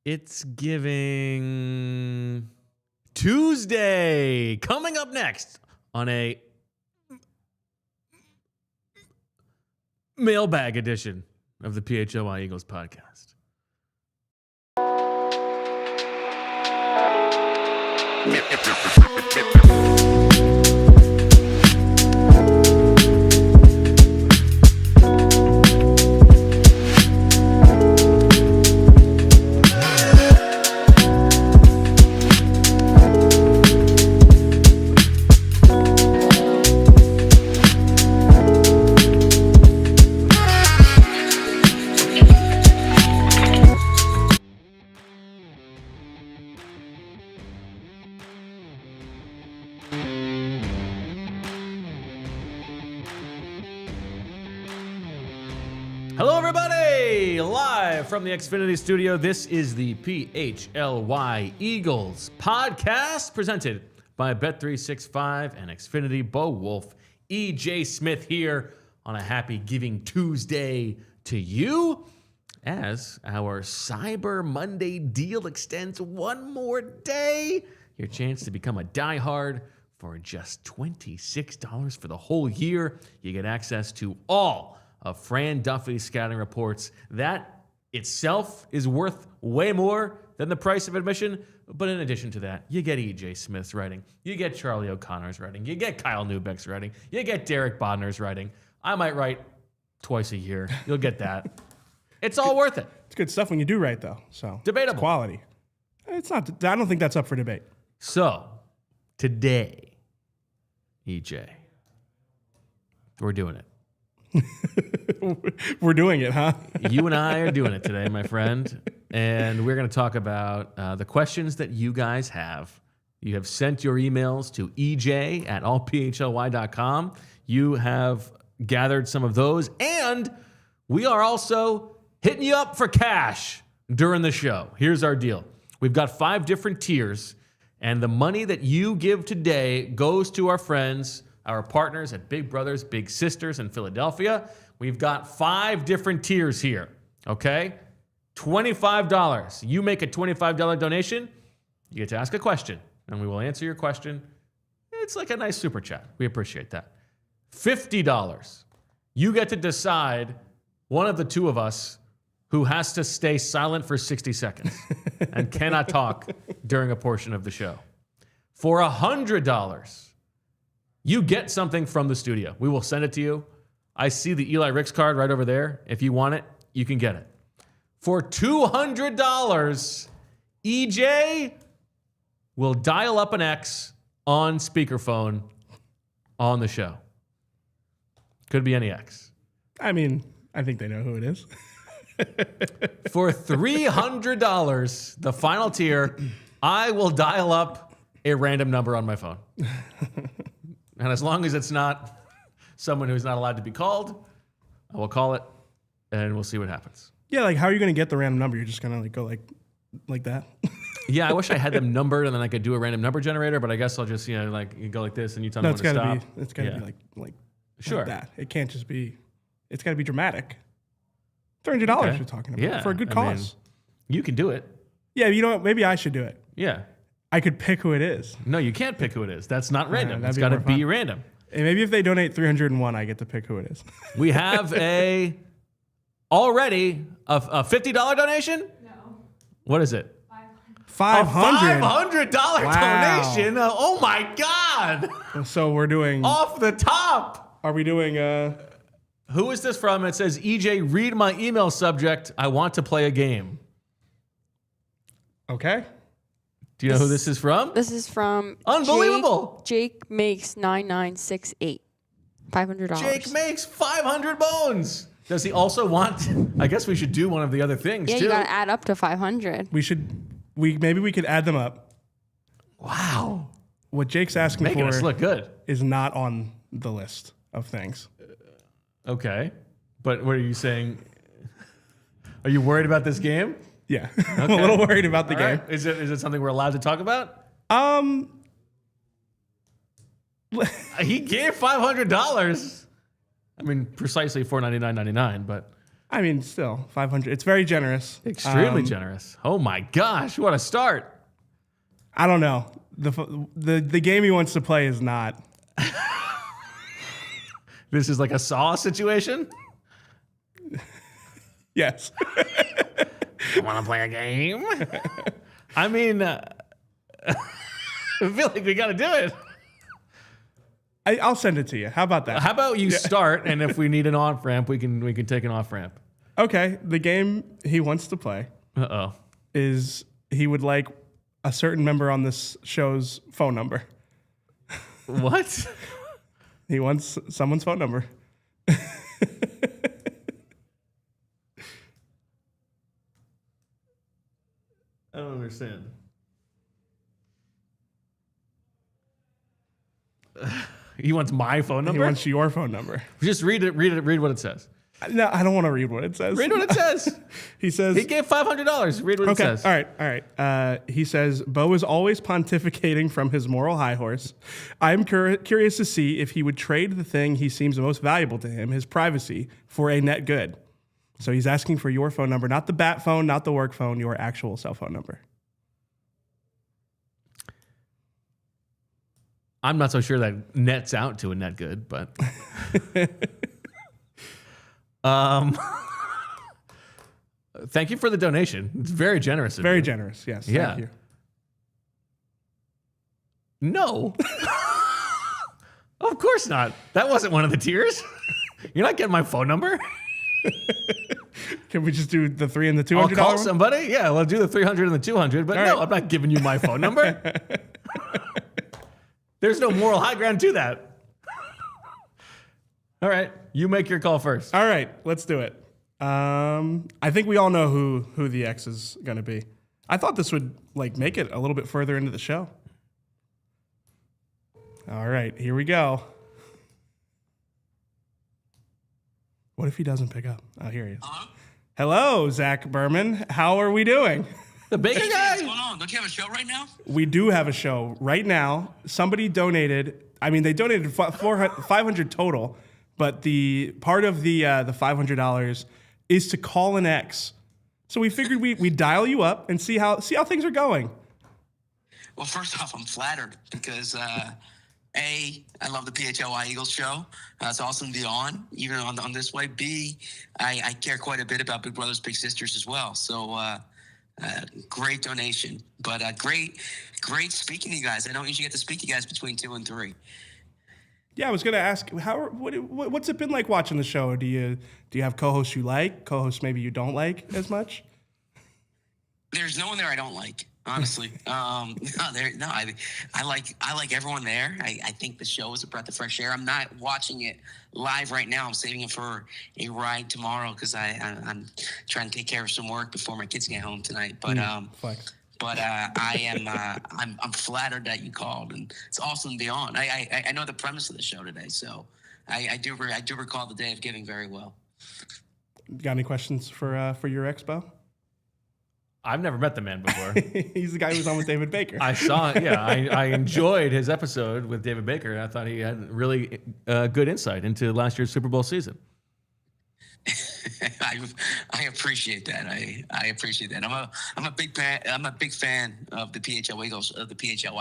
It's Giving Tuesday. Coming up next on a Mailbag edition of the PHLY Eagles podcast. Hello, everybody! Live from the Xfinity studio, this is the PHLY Eagles podcast presented by Bet365 and Xfinity. Wulf, EJ Smith here on a happy Giving Tuesday to you as our Cyber Monday deal extends one more day. Your chance to become a diehard for just $26 for the whole year. You get access to all of Fran Duffy's scouting reports. That itself is worth way more than the price of admission. But in addition to that, you get EJ Smith's writing. You get Charlie O'Connor's writing. You get Kyle Neubeck's writing. You get Derek Bodner's writing. I might write twice a year. You'll get that. It's all worth it. It's good stuff when you do write, though. So debatable. It's quality. It's not. I don't think that's up for debate. So today, EJ, we're doing it. We're doing it, huh? You and I are doing it today, my friend. And we're going to talk about the questions that you guys have. You have sent your emails to EJ at allphly.com. You have gathered some of those. And we are also hitting you up for cash during the show. Here's our deal. We've got 5 different tiers. And the money that you give today goes to our friends, our partners at Big Brothers, Big Sisters in Philadelphia. We've got 5 different tiers here, okay? $25. You make a $25 donation, you get to ask a question, and we will answer your question. It's like a nice super chat. We appreciate that. $50. You get to decide one of the two of us who has to stay silent for 60 seconds and cannot talk during a portion of the show. For $100, you get something from the studio. We will send it to you. I see the Eli Ricks card right over there. If you want it, you can get it. For $200, EJ will dial up an X on speakerphone on the show. Could be any X. I mean, I think they know who it is. For $300, the final tier, I will dial up a random number on my phone. And as long as it's not someone who's not allowed to be called, I will call it, and we'll see what happens. Yeah, like how are you going to get the random number? You're just going to go like that? Yeah, I wish I had them numbered, and then I could do a random number generator, but I guess I'll just, like you go like this, and you tell me when to stop. It's got to be like sure. Like that. It can't just be, it's got to be dramatic. $300 we're talking about for a good cause. You can do it. Yeah, you know what? Maybe I should do it. Yeah. I could pick who it is. No, you can't pick who it is. That's not random. It's be got to be random. And maybe if they donate 301, I get to pick who it is. We have already a $50 donation? No. What is it? $500. A $500 donation? Oh my God. So we're doing... Off the top. Are we doing... Who is this from? It says, EJ, read my email subject. I want to play a game. Okay. Do you know who this is from? This is from Unbelievable. Jake makes 9968. $500. Jake makes 500 bones. Does he also want? I guess we should do one of the other things too. Yeah, you got to add up to 500. Maybe we could add them up. Wow. What Jake's asking Making for us look good is not on the list of things. Okay. But what are you saying? Are you worried about this game? Yeah. I'm a little worried about the game. Right. Is it something we're allowed to talk about? He gave $500. I mean, precisely $499.99, but I mean, still 500. It's very generous. Extremely generous. Oh my gosh, what a start! I don't know. The game he wants to play is not. This is like a Saw situation. Yes. You want to play a game? I mean, I feel like we got to do it. I'll send it to you. How about that? How about you start, and if we need an off ramp, we can take an off ramp. Okay. The game he wants to play is he would like a certain member on this show's phone number. What? He wants someone's phone number. I don't understand. He wants my phone number? He wants your phone number. Just read what it says. No, I don't want to read what it says. Read what it says. He says he gave $500. Read what it says. All right. He says, Bo is always pontificating from his moral high horse. I'm curious to see if he would trade the thing he seems most valuable to him, his privacy, for a net good. So he's asking for your phone number, not the bat phone, not the work phone, your actual cell phone number. I'm not so sure that nets out to a net good, but thank you for the donation. It's very generous of you. Very generous, yes. Yeah. Thank you. No. Of course not. That wasn't one of the tiers. You're not getting my phone number. Can we just do the $300 and the $200? I'll call somebody. Yeah, we'll do the 300 and the 200. But All no, right. I'm not giving you my phone number. There's no moral high ground to that. All right, you make your call first. All right, let's do it. I think we all know who the X is going to be. I thought this would like make it a little bit further into the show. All right, here we go. What if he doesn't pick up? Oh, here he is. Hello, Zach Berman. How are we doing? The bigger guy? What's going on? Don't you have a show right now? We do have a show right now. Somebody donated. I mean, they donated $500 total, but the part of the $500 is to call an X. So we figured we'd dial you up and see how things are going. Well, first off, I'm flattered because A, I love the PHLY Eagles show. It's awesome to be on, even on this way. B, I care quite a bit about Big Brothers Big Sisters as well. So great donation, but great speaking to you guys. I don't usually get to speak to you guys between 2 and 3. Yeah, I was going to ask what's it been like watching the show? Do you have co-hosts you like, co-hosts maybe you don't like as much? There's no one there I don't like, honestly. I like everyone there. I think the show is a breath of fresh air. I'm not watching it live right now. I'm saving it for a ride tomorrow because I'm trying to take care of some work before my kids get home tonight. But I'm flattered that you called, and it's awesome to be on. I know the premise of the show today, so I do recall the day of giving very well. Got any questions for your expo? I've never met the man before. He's the guy who's on with David Baker. I saw it. Yeah, I enjoyed his episode with David Baker. I thought he had really good insight into last year's Super Bowl season. I appreciate that. I appreciate that. I'm a big fan of the PHLY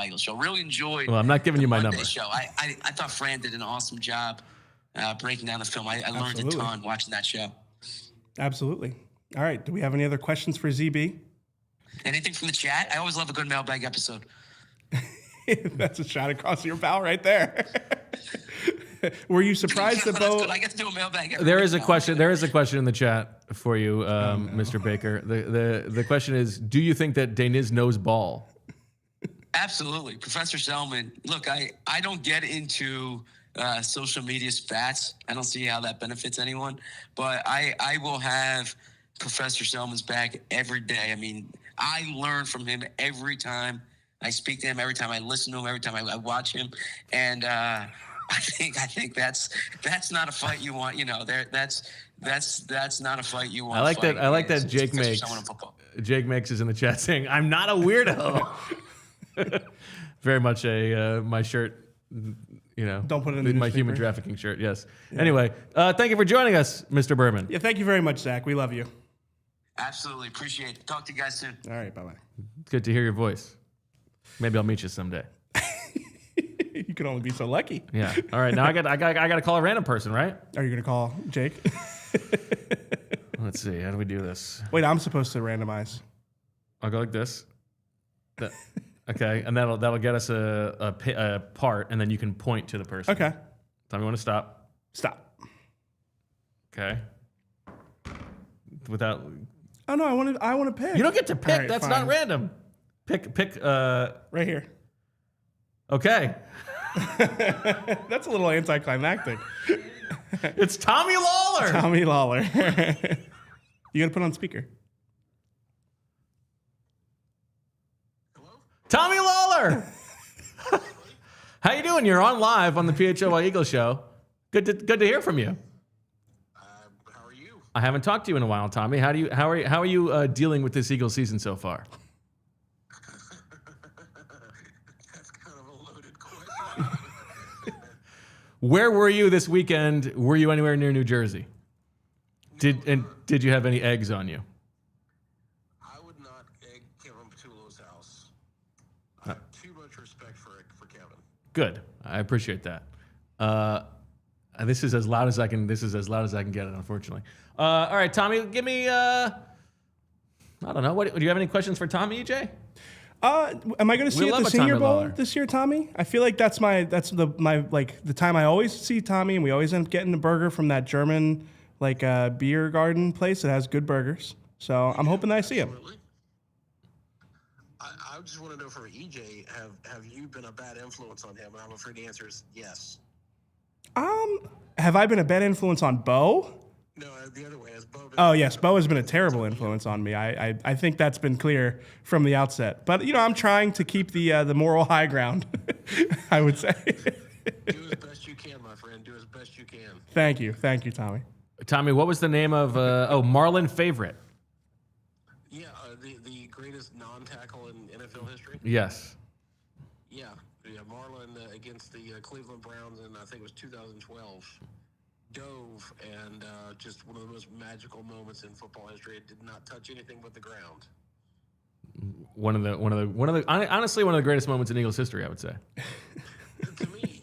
Eagles show. Really enjoyed. Well, I'm not giving you my Monday number. Show. I thought Fran did an awesome job breaking down the film. I learned a ton watching that show. Absolutely. All right. Do we have any other questions for ZB? Anything from the chat? I always love a good mailbag episode. That's a shot across your bow right there. Were you surprised that Bo? I get to do a mailbag. There is a question. There is a question in the chat for you, Mr. Baker. The question is: do you think that Deniz knows ball? Absolutely, Professor Selman. Look, I don't get into social media spats. I don't see how that benefits anyone. But I will have Professor Selman's back every day. I mean, I learn from him every time I speak to him, every time I listen to him, every time I watch him, and I think that's not a fight you want. You know, that's not a fight you want. I like that. I like that Jake makes. Jake makes is in the chat saying, "I'm not a weirdo." Very much a my shirt. Don't put it in the my newspaper. human trafficking shirt. Yes. Yeah. Anyway, thank you for joining us, Mr. Berman. Yeah, thank you very much, Zach. We love you. Absolutely. Appreciate it. Talk to you guys soon. All right, bye-bye. Good to hear your voice. Maybe I'll meet you someday. You could only be so lucky. Yeah. All right. Now I got to call a random person, right? Are you going to call Jake? Let's see. How do we do this? Wait, I'm supposed to randomize. I'll go like this. Okay, and that'll get us a part, and then you can point to the person. Okay. Tell me when to stop. Stop. Okay. Without. Oh no, I want to pick. You don't get to pick. Right, That's fine. not random. Pick. Right here. Okay. That's a little anticlimactic. It's Tommy Lawler. Tommy Lawler. You gotta put on speaker. Tommy Lawler. How you doing? You're on live on the PHLY Eagles show. Good to hear from you. How are you? I haven't talked to you in a while, Tommy. How are you dealing with this Eagles season so far? That's kind of a loaded question. Where were you this weekend? Were you anywhere near New Jersey? Did you have any eggs on you? I would not egg Kevin Patullo's house. I have too much respect for Kevin. Good. I appreciate that. This is as loud as I can. This is as loud as I can get it. Unfortunately. All right, Tommy. Give me. I don't know. Do you have any questions for Tommy, EJ? Am I going to see you at the Senior Bowl this year, Tommy? I feel like that's the time I always see Tommy, and we always end up getting a burger from that German beer garden place that has good burgers. So I'm hoping that I see him. Absolutely. I just want to know from EJ, have you been a bad influence on him? And I'm afraid the answer is yes. Have I been a bad influence on Bo? No, the other way. Has Bo been Oh, yes. Bo has been a terrible influence on me. I think that's been clear from the outset. But, I'm trying to keep the moral high ground, I would say. Do as best you can, my friend. Do as best you can. Thank you, Tommy. Tommy, what was the name of Marlon Favorite? Yeah, the greatest non-tackle in NFL history. Yes. Yeah, Marlon against the Cleveland Browns in, I think it was 2012, dove and just one of the most magical moments in football history. It did not touch anything but the ground. Honestly, one of the greatest moments in Eagles history, I would say. To me,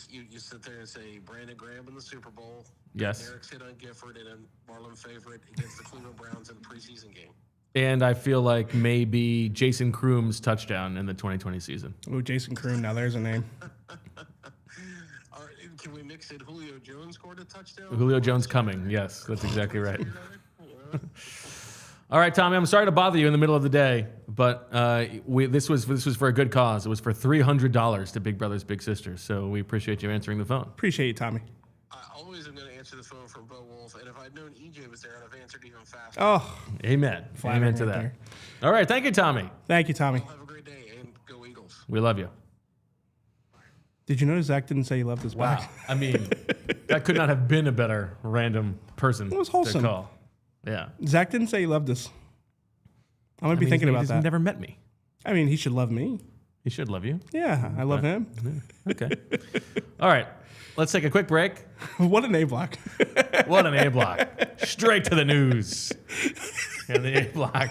you sit there and say Brandon Graham in the Super Bowl. Yes. Eric's hit on Gifford and a Marlon Favorite against the Cleveland Browns in the preseason game. And I feel like maybe Jason Kroom's touchdown in the 2020 season. Oh, Jason Kroom. Now there's a name. Can we mix it? Julio Jones scored a touchdown? Julio Jones coming. Yes, that's exactly right. All right, Tommy, I'm sorry to bother you in the middle of the day, but this was for a good cause. It was for $300 to Big Brothers Big Sisters, so we appreciate you answering the phone. Appreciate you, Tommy. I always am going to answer the phone from Bo Wulf, and if I'd known EJ was there, I'd have answered even faster. Oh, Amen. Amen to right that. there. All right, thank you, Tommy. Thank you, Tommy. Have a great day, and go Eagles. We love you. Did you notice Zach didn't say he loved his Wow. back? I mean, that could not have been a better random person It was wholesome. to call. Yeah. Zach didn't say he loved us. I'm going to be thinking about He's that. never met me. I mean, he should love me. He should love you. Yeah, I love him. Okay. All right. Let's take a quick break. What an A block. What an A block. Straight to the news. And the A block.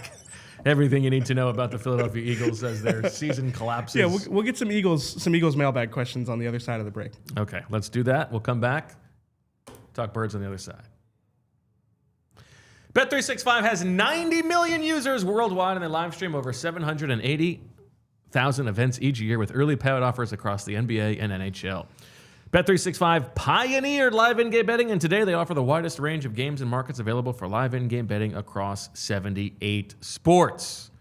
Everything you need to know about the Philadelphia Eagles as their season collapses. Yeah, we'll get some Eagles mailbag questions on the other side of the break. Okay, let's do that. We'll come back. Talk birds on the other side. Bet365 has 90 million users worldwide, and they live stream over 780,000 events each year with early payout offers across the NBA and NHL. Bet365 pioneered live in-game betting, and today they offer the widest range of games and markets available for live in-game betting across 78 sports.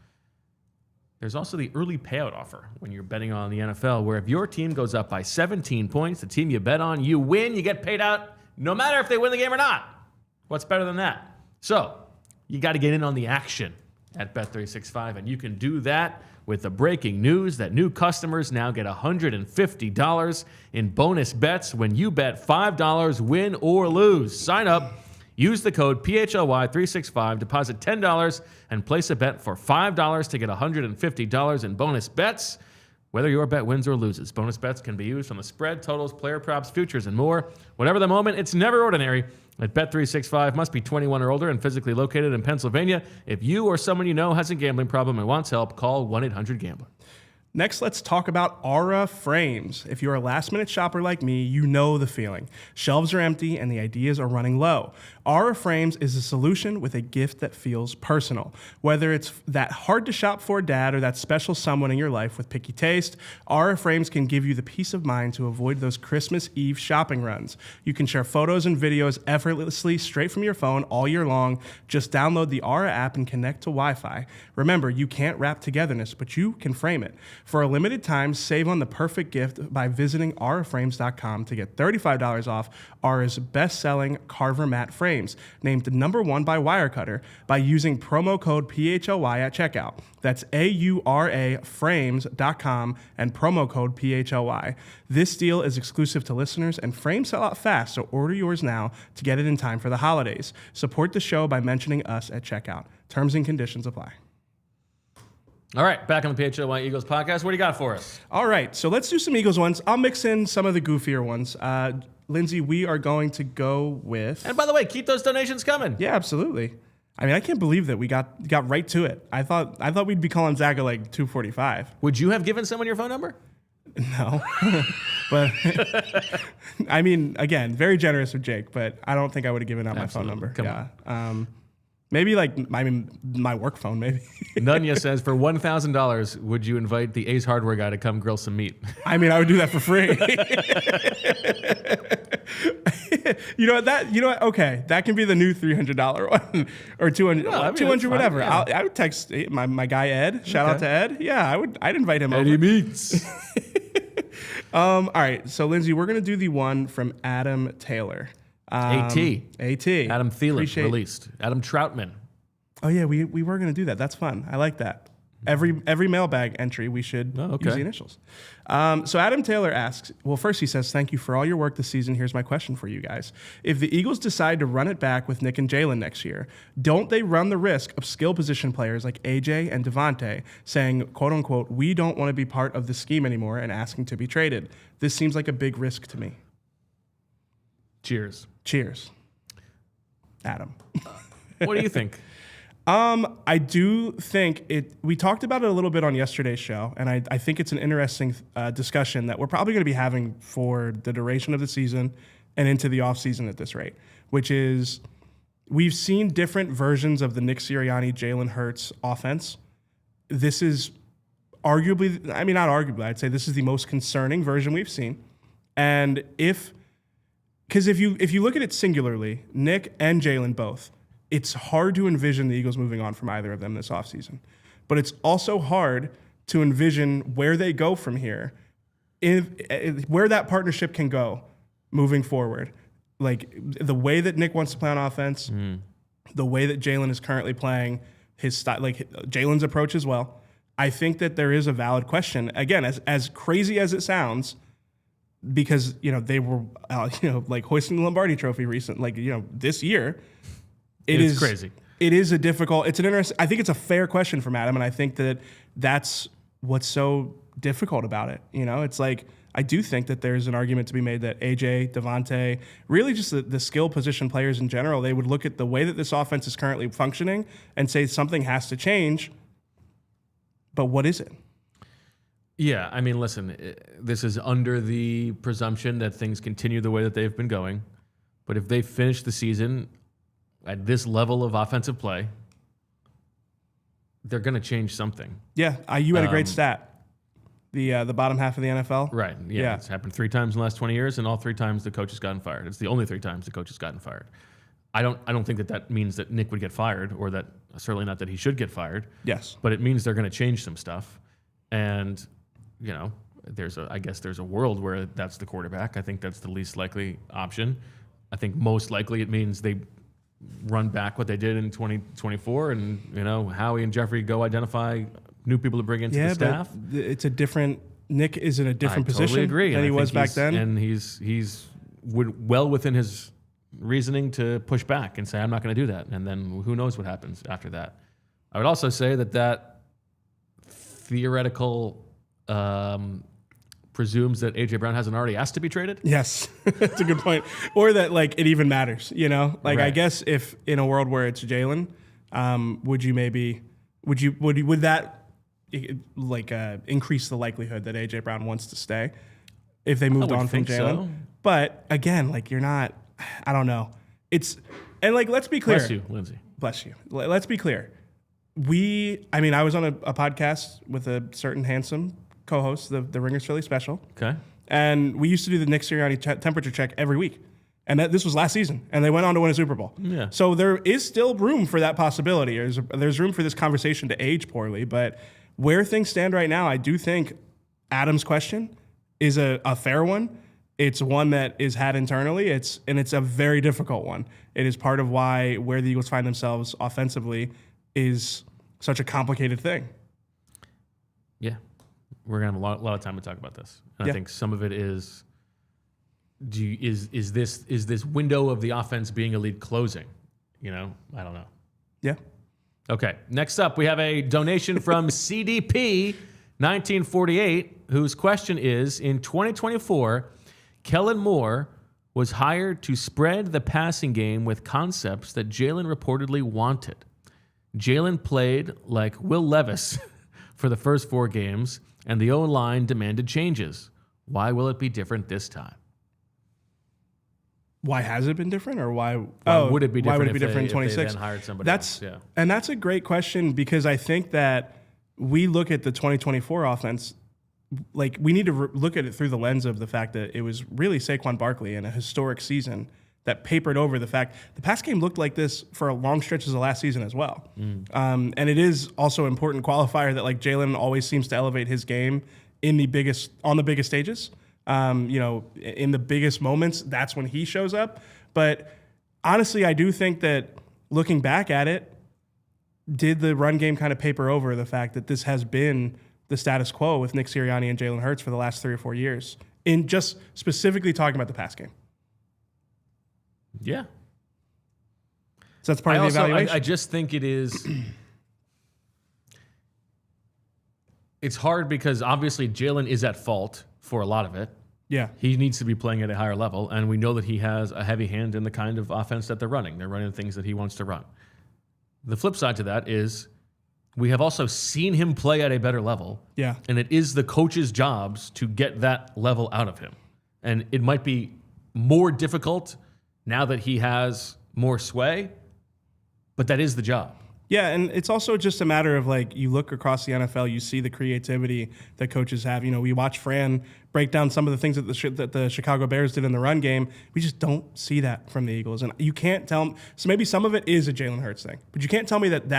There's also the early payout offer when you're betting on the NFL, where if your team goes up by 17 points, the team you bet on, you win, you get paid out no matter if they win the game or not. What's better than that? So you got to get in on the action at Bet365, and you can do that with the breaking news that new customers now get $150 in bonus bets when you bet $5, win or lose. Sign up, use the code PHLY365, deposit $10, and place a bet for $5 to get $150 in bonus bets. Whether your bet wins or loses, bonus bets can be used on the spread, totals, player props, futures, and more. Whatever the moment, it's never ordinary. At Bet365, must be 21 or older and physically located in Pennsylvania. If you or someone you know has a gambling problem and wants help, call 1-800-GAMBLER. Next, let's talk about Aura Frames. If you're a last-minute shopper like me, you know the feeling. Shelves are empty and the ideas are running low. Aura Frames is a solution with a gift that feels personal. Whether it's that hard-to-shop-for dad or that special someone in your life with picky taste, Aura Frames can give you the peace of mind to avoid those Christmas Eve shopping runs. You can share photos and videos effortlessly straight from your phone all year long. Just download the Aura app and connect to Wi-Fi. Remember, you can't wrap togetherness, but you can frame it. For a limited time, save on the perfect gift by visiting auraframes.com to get $35 off Aura's best-selling Carver Mat Frames, named #1 by Wirecutter, by using promo code PHLY at checkout. That's auraframes.com and promo code PHLY. This deal is exclusive to listeners, and frames sell out fast, so order yours now to get it in time for the holidays. Support the show by mentioning us at checkout. Terms and conditions apply. All right, back on the PHLY Eagles podcast. What do you got for us? All right, so let's do some Eagles ones. I'll mix in some of the goofier ones. Lindsay, we are going to go with... And by the way, keep those donations coming. Yeah, absolutely. I mean, I can't believe that we got right to it. I thought we'd be calling Zach at like 2:45. Would you have given someone your phone number? No. But, I mean, again, very generous with Jake, but I don't think I would have given out my phone number. Come on. Maybe my work phone, maybe. Nunya says, for $1,000, would you invite the Ace Hardware guy to come grill some meat? I mean, I would do that for free. You know what? Okay, that can be the new $300 one or $200, No, I mean, 200, whatever. Yeah. I would text my guy Ed. Shout out to Ed. Yeah, I'd invite him over. Meats. All right, so Lindsay, we're gonna do the one from Adam Taylor. AT. Adam Thielen released. Adam Troutman. Oh yeah, we were gonna do that. That's fun. I like that. Every mailbag entry, we should use the initials. So Adam Taylor asks, well, first he says, thank you for all your work this season. Here's my question for you guys. If the Eagles decide to run it back with Nick and Jalen next year, don't they run the risk of skill position players like AJ and DeVonta saying, quote unquote, we don't want to be part of the scheme anymore and asking to be traded? This seems like a big risk to me. Cheers. Adam. What do you think? I do think we talked about it a little bit on yesterday's show, and I think it's an interesting discussion that we're probably going to be having for the duration of the season and into the offseason at this rate, which is we've seen different versions of the Nick Sirianni, Jalen Hurts offense. This is arguably, I mean, not arguably, I'd say this is the most concerning version we've seen. And because if you look at it singularly, Nick and Jalen both, it's hard to envision the Eagles moving on from either of them this offseason. But it's also hard to envision where they go from here, where that partnership can go moving forward. Like the way that Nick wants to play on offense, the way that Jalen is currently playing, his style, like Jalen's approach as well. I think that there is a valid question. Again, as crazy as it sounds, because they were like hoisting the Lombardi Trophy this year. It's crazy. It is it's an interesting, I think it's a fair question from Adam, and I think that that's what's so difficult about it. It's like, I do think that there's an argument to be made that AJ, DeVonta, really just the skill position players in general, they would look at the way that this offense is currently functioning and say something has to change. But what is it? Yeah, I mean, listen, this is under the presumption that things continue the way that they've been going. But if they finish the season at this level of offensive play, they're going to change something. Yeah, you had a great stat. The bottom half of the NFL. Right. Yeah. It's happened 3 times in the last 20 years, and all 3 times the coach has gotten fired. It's the only 3 times the coach has gotten fired. I don't think that means that Nick would get fired, or that certainly not that he should get fired. Yes. But it means they're going to change some stuff, and I guess there's a world where that's the quarterback. I think that's the least likely option. I think most likely it means they run back what they did in 2024, and Howie and Jeffrey go identify new people to bring into the staff. But it's a different. Nick is in a different position totally agree. than he was back then, and he's well within his reasoning to push back and say, I'm not going to do that, and then who knows what happens after that. I would also say that theoretical presumes that A.J. Brown hasn't already asked to be traded? Yes, that's a good point. Or that like it even matters, you know? Like I Right. guess if in a world where it's Jalen, would that increase the likelihood that A.J. Brown wants to stay if they moved would on from think Jalen? so. But again, like you're not. I don't know. And like let's be clear. Bless you, Lindsay. Bless you. Let's be clear. I was on a podcast with a certain handsome co-host, the Ringers Philly special. Okay. And we used to do the Nick Sirianni temperature check every week. And this was last season. And they went on to win a Super Bowl. Yeah. So there is still room for that possibility. There's room for this conversation to age poorly. But where things stand right now, I do think Adam's question is a fair one. It's one that is had internally. It's a very difficult one. It is part of where the Eagles find themselves offensively is such a complicated thing. Yeah. We're going to have a lot of time to talk about this. And Yeah. I think some of it is is this window of the offense being a lead closing? You know, I don't know. Yeah. Okay. Next up, we have a donation from CDP 1948, whose question is, in 2024, Kellen Moore was hired to spread the passing game with concepts that Jalen reportedly wanted. Jalen played like Will Levis for the first 4 games, and the O-line demanded changes. Why will it be different this time? Why has it been different, or why would it be different Why would it be if they- different in if they 26? then hired somebody That's else? Yeah. And that's a great question because I think that we look at the 2024 offense, like we need to look at it through the lens of the fact that it was really Saquon Barkley in a historic season that papered over the fact the pass game looked like this for a long stretches of last season as well. And it is also an important qualifier that like Jalen always seems to elevate his game on the biggest stages. In the biggest moments, that's when he shows up. But honestly, I do think that looking back at it, did the run game kind of paper over the fact that this has been the status quo with Nick Sirianni and Jalen Hurts for the last 3 or 4 years, in just specifically talking about the pass game? Yeah. So that's part of the evaluation. I just think it is. It's hard because obviously Jalen is at fault for a lot of it. Yeah. He needs to be playing at a higher level, and we know that he has a heavy hand in the kind of offense that they're running. They're running things that he wants to run. The flip side to that is we have also seen him play at a better level. Yeah. And it is the coach's jobs to get that level out of him. And it might be more difficult now that he has more sway, but that is the job. Yeah, and it's also just a matter of like you look across the NFL, you see the creativity that coaches have. You know, we watch Fran break down some of the things that the Chicago Bears did in the run game. We just don't see that from the Eagles, and you can't tell. So maybe some of it is a Jalen Hurts thing, but you can't tell me that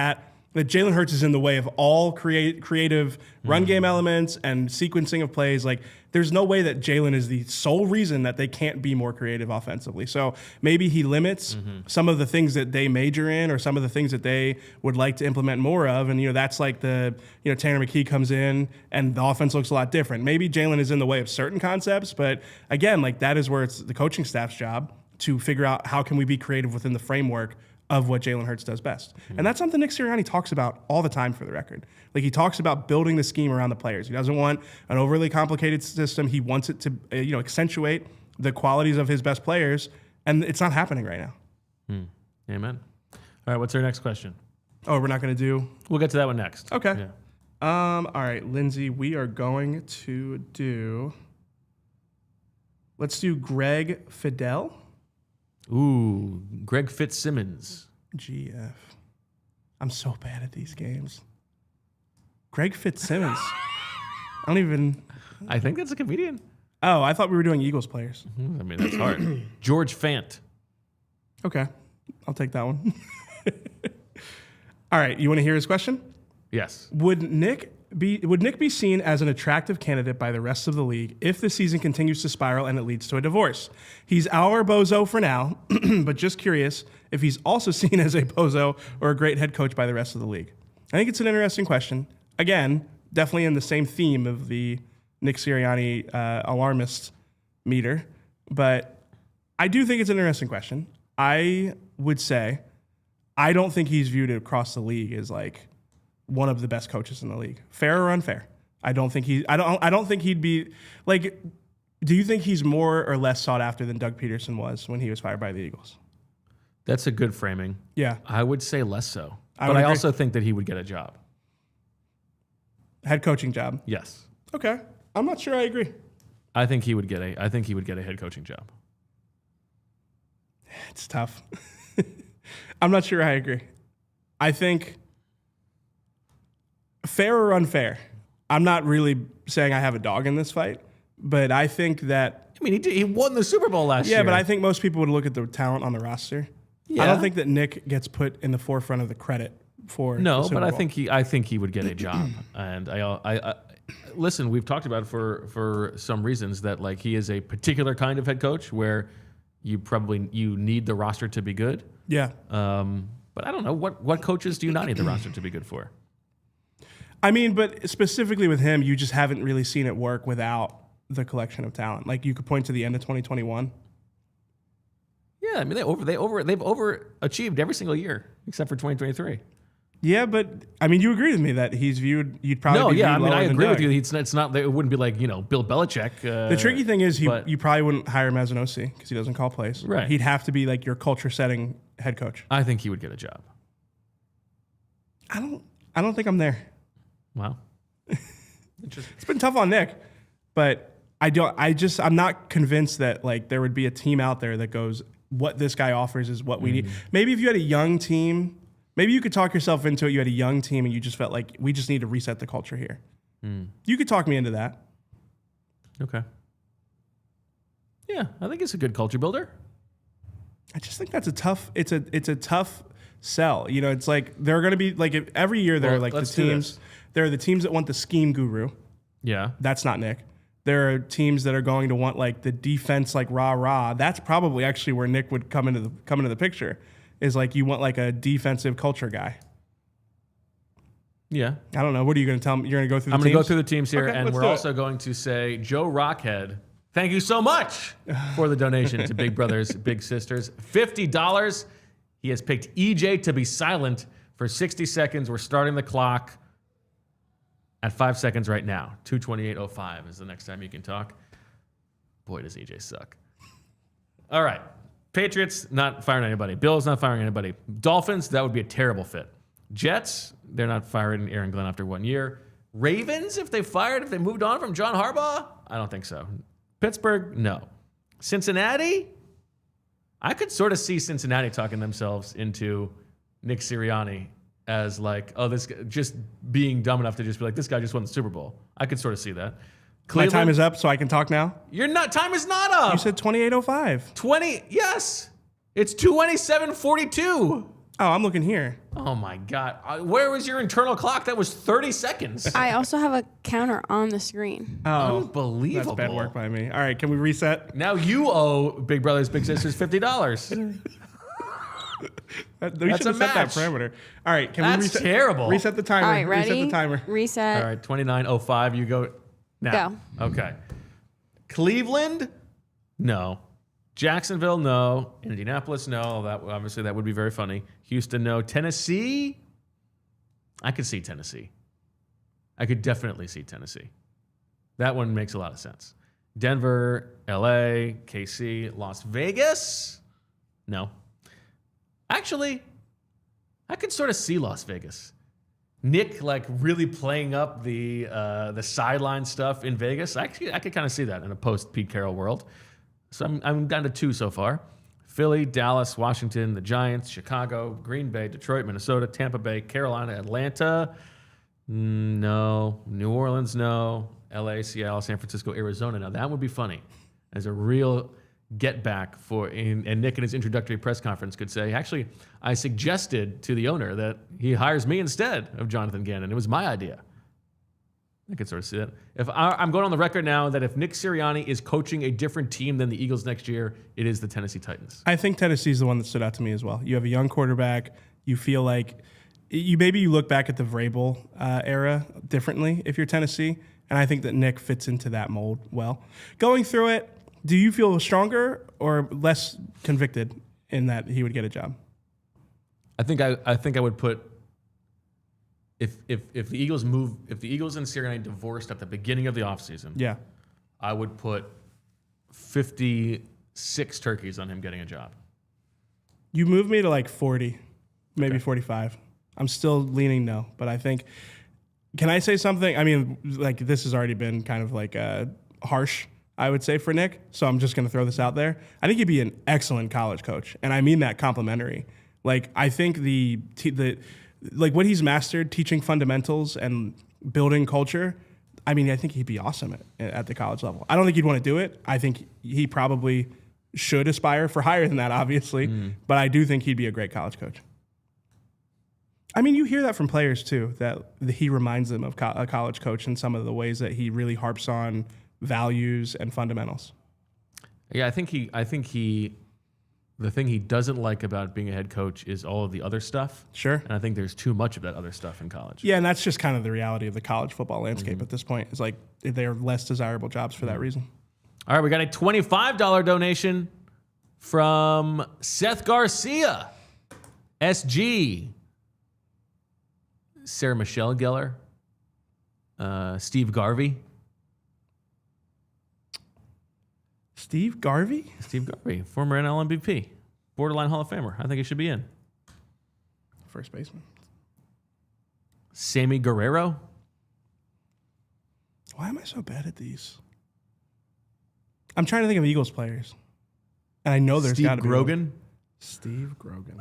Jalen Hurts is in the way of all creative run game elements and sequencing of plays. Like, there's no way that Jalen is the sole reason that they can't be more creative offensively. So maybe he limits some of the things that they major in or some of the things that they would like to implement more of. And, that's like Tanner McKee comes in and the offense looks a lot different. Maybe Jalen is in the way of certain concepts, but again, like that is where it's the coaching staff's job to figure out how can we be creative within the framework of what Jalen Hurts does best. And that's something Nick Sirianni talks about all the time, for the record. Like, he talks about building the scheme around the players. He doesn't want an overly complicated system. He wants it to accentuate the qualities of his best players, and it's not happening right now. Amen. All right, what's our next question? Oh, we're not going to do... We'll get to that one next. Okay. Yeah. All right, Lindsay, we are going to do... Let's do Greg Fidel. Ooh, Greg Fitzsimmons. GF. I'm so bad at these games. Greg Fitzsimmons. I think that's a comedian. Oh, I thought we were doing Eagles players. I mean, that's hard. George Fant. Okay. I'll take that one. All right. You want to hear his question? Yes. Would Nick be seen as an attractive candidate by the rest of the league if the season continues to spiral and it leads to a divorce? He's our bozo for now, but just curious if he's also seen as a bozo or a great head coach by the rest of the league. I think it's an interesting question. Again, definitely in the same theme of the Nick Sirianni alarmist meter, but I do think it's an interesting question. I would say I don't think he's viewed across the league as like one of the best coaches in the league. Fair or unfair? I don't think he'd be like. Do you think he's more or less sought after than Doug Peterson was when he was fired by the Eagles? That's a good framing. Yeah. I would say less so. I But would I agree. also think that he would get a job. Head coaching job. Yes. Okay. I'm not sure I agree. I think he would get a head coaching job. It's tough. I'm not sure I agree. I think fair or unfair. I'm not really saying I have a dog in this fight, but I think that I mean, he won the Super Bowl last year. yeah, but I think most people would look at the talent on the roster. I Yeah. don't think that Nick gets put in the forefront of the credit for No, the Super but Bowl. I think he would get a job. And I listen. We've talked about it for some reasons that like he is a particular kind of head coach where you need the roster to be good. Yeah. But I don't know what coaches do you not need the roster to be good for? I mean, but specifically with him, you just haven't really seen it work without the collection of talent. Like you could point to the end of 2021. Yeah, I mean they've overachieved every single year except for 2023. Yeah, but I mean, you agree with me that you'd probably be viewed I mean lower I than agree with Doug. you. It's not. It wouldn't be like Bill Belichick. The tricky thing is but- you probably wouldn't hire him as an OC because he doesn't call plays. Right. He'd have to be like your culture setting head coach. I think he would get a job. I don't think I'm there. Wow. Interesting. It's been tough on Nick, but I'm not convinced that like there would be a team out there that goes, what this guy offers is what we need. Maybe if you had a young team, maybe you could talk yourself into it. You had a young team and you just felt like we just need to reset the culture here. You could talk me into that. Okay. Yeah, I think it's a good culture builder. I just think that's it's a tough sell. You know, it's like there are going to be like every year there Well, are like the let's do teams. this. There are the teams that want the scheme guru. Yeah. That's not Nick. There are teams that are going to want like the defense, like rah. That's probably actually where Nick would come into the picture. Is like you want like a defensive culture guy. Yeah. I don't know. What are you going to tell me? You're going to go through the I'm going to teams? go through the teams here, Okay, and let's we're do it. also going to say Joe Rockhead, thank you so much for the donation to Big Brothers Big Sisters. $50. He has picked EJ to be silent for 60 seconds. We're starting the clock at 5 seconds right now. 2:28:05 is the next time you can talk. Boy, does EJ suck. All right. Patriots, not firing anybody. Bills, not firing anybody. Dolphins, that would be a terrible fit. Jets, they're not firing Aaron Glenn after 1 year. Ravens, if they moved on from John Harbaugh, I don't think so. Pittsburgh, no. Cincinnati, I could sort of see Cincinnati talking themselves into Nick Sirianni as like, oh, this guy, just being dumb enough to just be like, this guy just won the Super Bowl. I could sort of see that. My Cleveland, time is up, so I can talk now. time is not up. You said 28:05. 20, yes. It's 2:27:42. Oh, I'm looking here. Oh my God. Where was your internal clock? That was 30 seconds. I also have a counter on the screen. Oh, Unbelievable. that's bad work by me. All right, can we reset? Now you owe Big Brothers Big Sisters $50. We That's should a have set that match. parameter. All right, can That's we reset? terrible. Reset the timer. All right, ready? Reset the timer. Reset. All right, 29:05. You go now. Go. Okay. Cleveland? No. Jacksonville? No. Indianapolis? No. That would be very funny. Houston? No. Tennessee? I could see Tennessee. I could definitely see Tennessee. That one makes a lot of sense. Denver, LA, KC, Las Vegas? No. Actually, I could sort of see Las Vegas. Nick like really playing up the sideline stuff in Vegas. I could kind of see that in a post Pete Carroll world. So I'm down to 2 so far. Philly, Dallas, Washington, the Giants, Chicago, Green Bay, Detroit, Minnesota, Tampa Bay, Carolina, Atlanta. No. New Orleans, no. LA, Seattle, San Francisco, Arizona. Now that would be funny. As a real get back and Nick in his introductory press conference could say, actually, I suggested to the owner that he hires me instead of Jonathan Gannon. It was my idea. I could sort of see that. I'm going on the record now that if Nick Sirianni is coaching a different team than the Eagles next year, it is the Tennessee Titans. I think Tennessee's the one that stood out to me as well. You have a young quarterback. You feel like you look back at the Vrabel era differently if you're Tennessee, and I think that Nick fits into that mold well. Going through it, do you feel stronger or less convicted in that he would get a job? I think I would put if the Eagles and Sirianni divorced at the beginning of the offseason, Yeah. I would put 56 turkeys on him getting a job. You moved me to like 40, maybe 45. I'm still leaning no, but I think. Can I say something? I mean, like this has already been kind of like harsh, I would say, for Nick. So I'm just going to throw this out there. I think he'd be an excellent college coach, and I mean that complimentary. Like I think like what he's mastered, teaching fundamentals and building culture. I mean, I think he'd be awesome at the college level. I don't think he'd want to do it. I think he probably should aspire for higher than that, obviously. But I do think he'd be a great college coach. I mean, you hear that from players too, that he reminds them of a college coach in some of the ways that he really harps on values and fundamentals. Yeah, I think the thing he doesn't like about being a head coach is all of the other stuff. Sure. And I think there's too much of that other stuff in college. Yeah, and that's just kind of the reality of the college football landscape at this point. It's like they're less desirable jobs for that reason. All right, we got a $25 donation from Seth Garcia, SG, Sarah Michelle Geller, Steve Garvey. Steve Garvey? Steve Garvey, former NL MVP, borderline Hall of Famer. I think he should be in. First baseman. Sammy Guerrero. Why am I so bad at these? I'm trying to think of Eagles players. And I know there's got to be one. Grogan. Steve Grogan.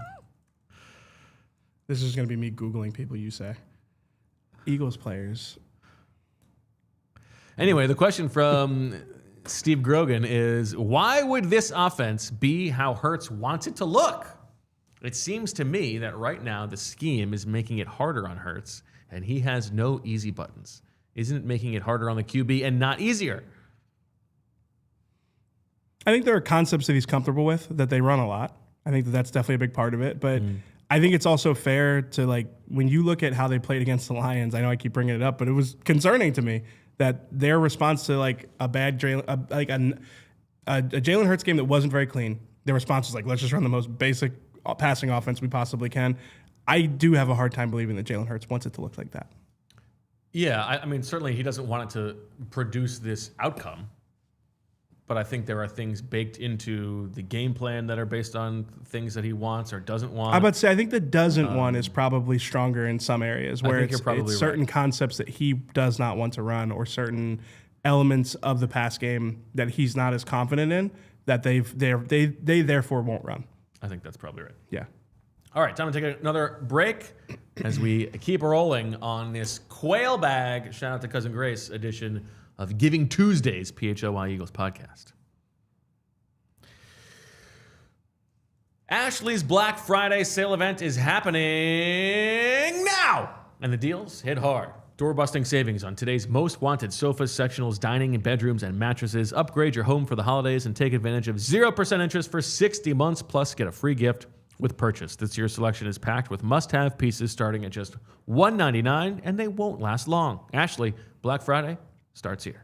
This is going to be me Googling people you say. Eagles players. Anyway, the question from Steve Grogan is, why would this offense be how Hurts wants it to look? It seems to me that right now the scheme is making it harder on Hurts, and he has no easy buttons. Isn't it making it harder on the QB and not easier? I think there are concepts that he's comfortable with, that they run a lot. I think that that's definitely a big part of it. But I think it's also fair to, like, when you look at how they played against the Lions, I know I keep bringing it up, but it was concerning to me that their response to, like, a Jalen Hurts game that wasn't very clean, their response was like, let's just run the most basic passing offense we possibly can. I do have a hard time believing that Jalen Hurts wants it to look like that. Yeah, I mean, certainly he doesn't want it to produce this outcome. But I think there are things baked into the game plan that are based on things that he wants or doesn't want. I would say I think the doesn't one is probably stronger in some areas where it's certain concepts that he does not want to run or certain elements of the pass game that he's not as confident in that they therefore won't run. I think that's probably right. Yeah. All right, time to take another break as we keep rolling on this Quail Bag, shout out to Cousin Grace, edition of Giving Tuesday's PHLY Eagles podcast. Ashley's Black Friday sale event is happening now, and the deals hit hard. Door-busting savings on today's most wanted sofas, sectionals, dining, and bedrooms, and mattresses. Upgrade your home for the holidays and take advantage of 0% interest for 60 months, plus get a free gift with purchase. This year's selection is packed with must-have pieces starting at just $199, and they won't last long. Ashley, Black Friday starts here.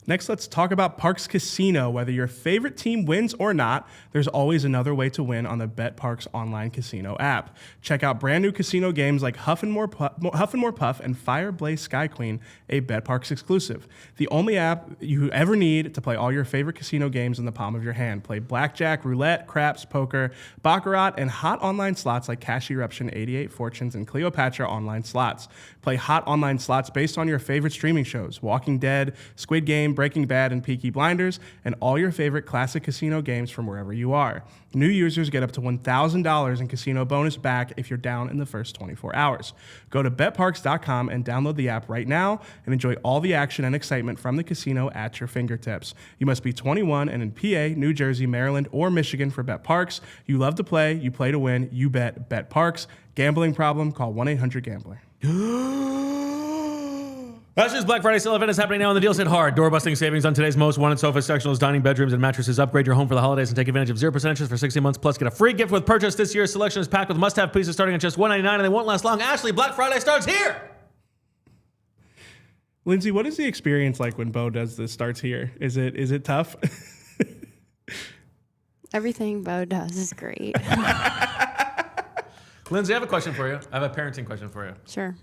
Next, let's talk about Parx Casino. Whether your favorite team wins or not, there's always another way to win on the BetParx online casino app. Check out brand new casino games like Huff and More Puff and Fire Blaze Sky Queen, a BetParx exclusive. The only app you ever need to play all your favorite casino games in the palm of your hand. Play blackjack, roulette, craps, poker, baccarat, and hot online slots like Cash Eruption, 88 Fortunes, and Cleopatra online slots. Play hot online slots based on your favorite streaming shows: Walking Dead, Squid Game, Breaking Bad, and Peaky Blinders, and all your favorite classic casino games from wherever you are. New users get up to $1,000 in casino bonus back if you're down in the first 24 hours. Go to betparx.com and download the app right now and enjoy all the action and excitement from the casino at your fingertips. You must be 21 and in PA, New Jersey, Maryland, or Michigan for BetParx. You love to play, you play to win, you bet BetParx. Gambling problem? Call 1-800-GAMBLER. Ashley's Black Friday sale event is happening now, and the deals hit hard. Door-busting savings on today's most wanted sofas, sectionals, dining, bedrooms, and mattresses. Upgrade your home for the holidays and take advantage of 0% interest for 60 months. Plus, get a free gift with purchase. This year's selection is packed with must-have pieces starting at just $199, and they won't last long. Ashley, Black Friday starts here! Lindsay, what is the experience like when Bo does this starts here? Is it tough? Everything Bo does is great. Lindsay, I have a question for you. I have a parenting question for you. Sure.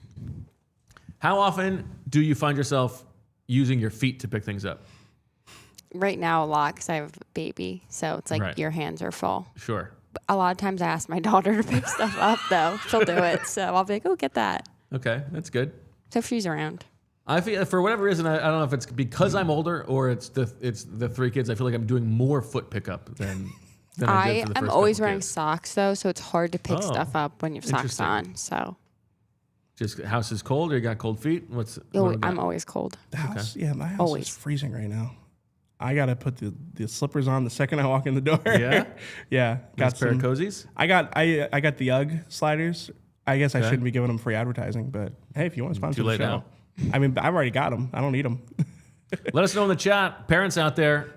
How often do you find yourself using your feet to pick things up? Right now, a lot because I have a baby. So it's like your hands are full. Sure. A lot of times I ask my daughter to pick stuff up, though. She'll do it. So I'll be like, oh, get that. Okay, that's good. So if she's around. I feel for whatever reason, I don't know if it's because I'm older or it's the 3 kids. I feel like I'm doing more foot pickup than I did for the I'm first always couple wearing kids. socks, though, so it's hard to pick stuff up when you have socks Interesting. on. So Just house is cold or you got cold feet? What oh, do we got? I'm always cold. The house, yeah, my house Always. is freezing right now. I gotta put the slippers on the second I walk in the door. Yeah? Yeah. Nice pair of cozies? I got the UGG sliders. I guess I shouldn't be giving them free advertising, but hey, if you want to sponsor Too late the show, now. I mean, I've already got them. I don't need them. Let us know in the chat, parents out there.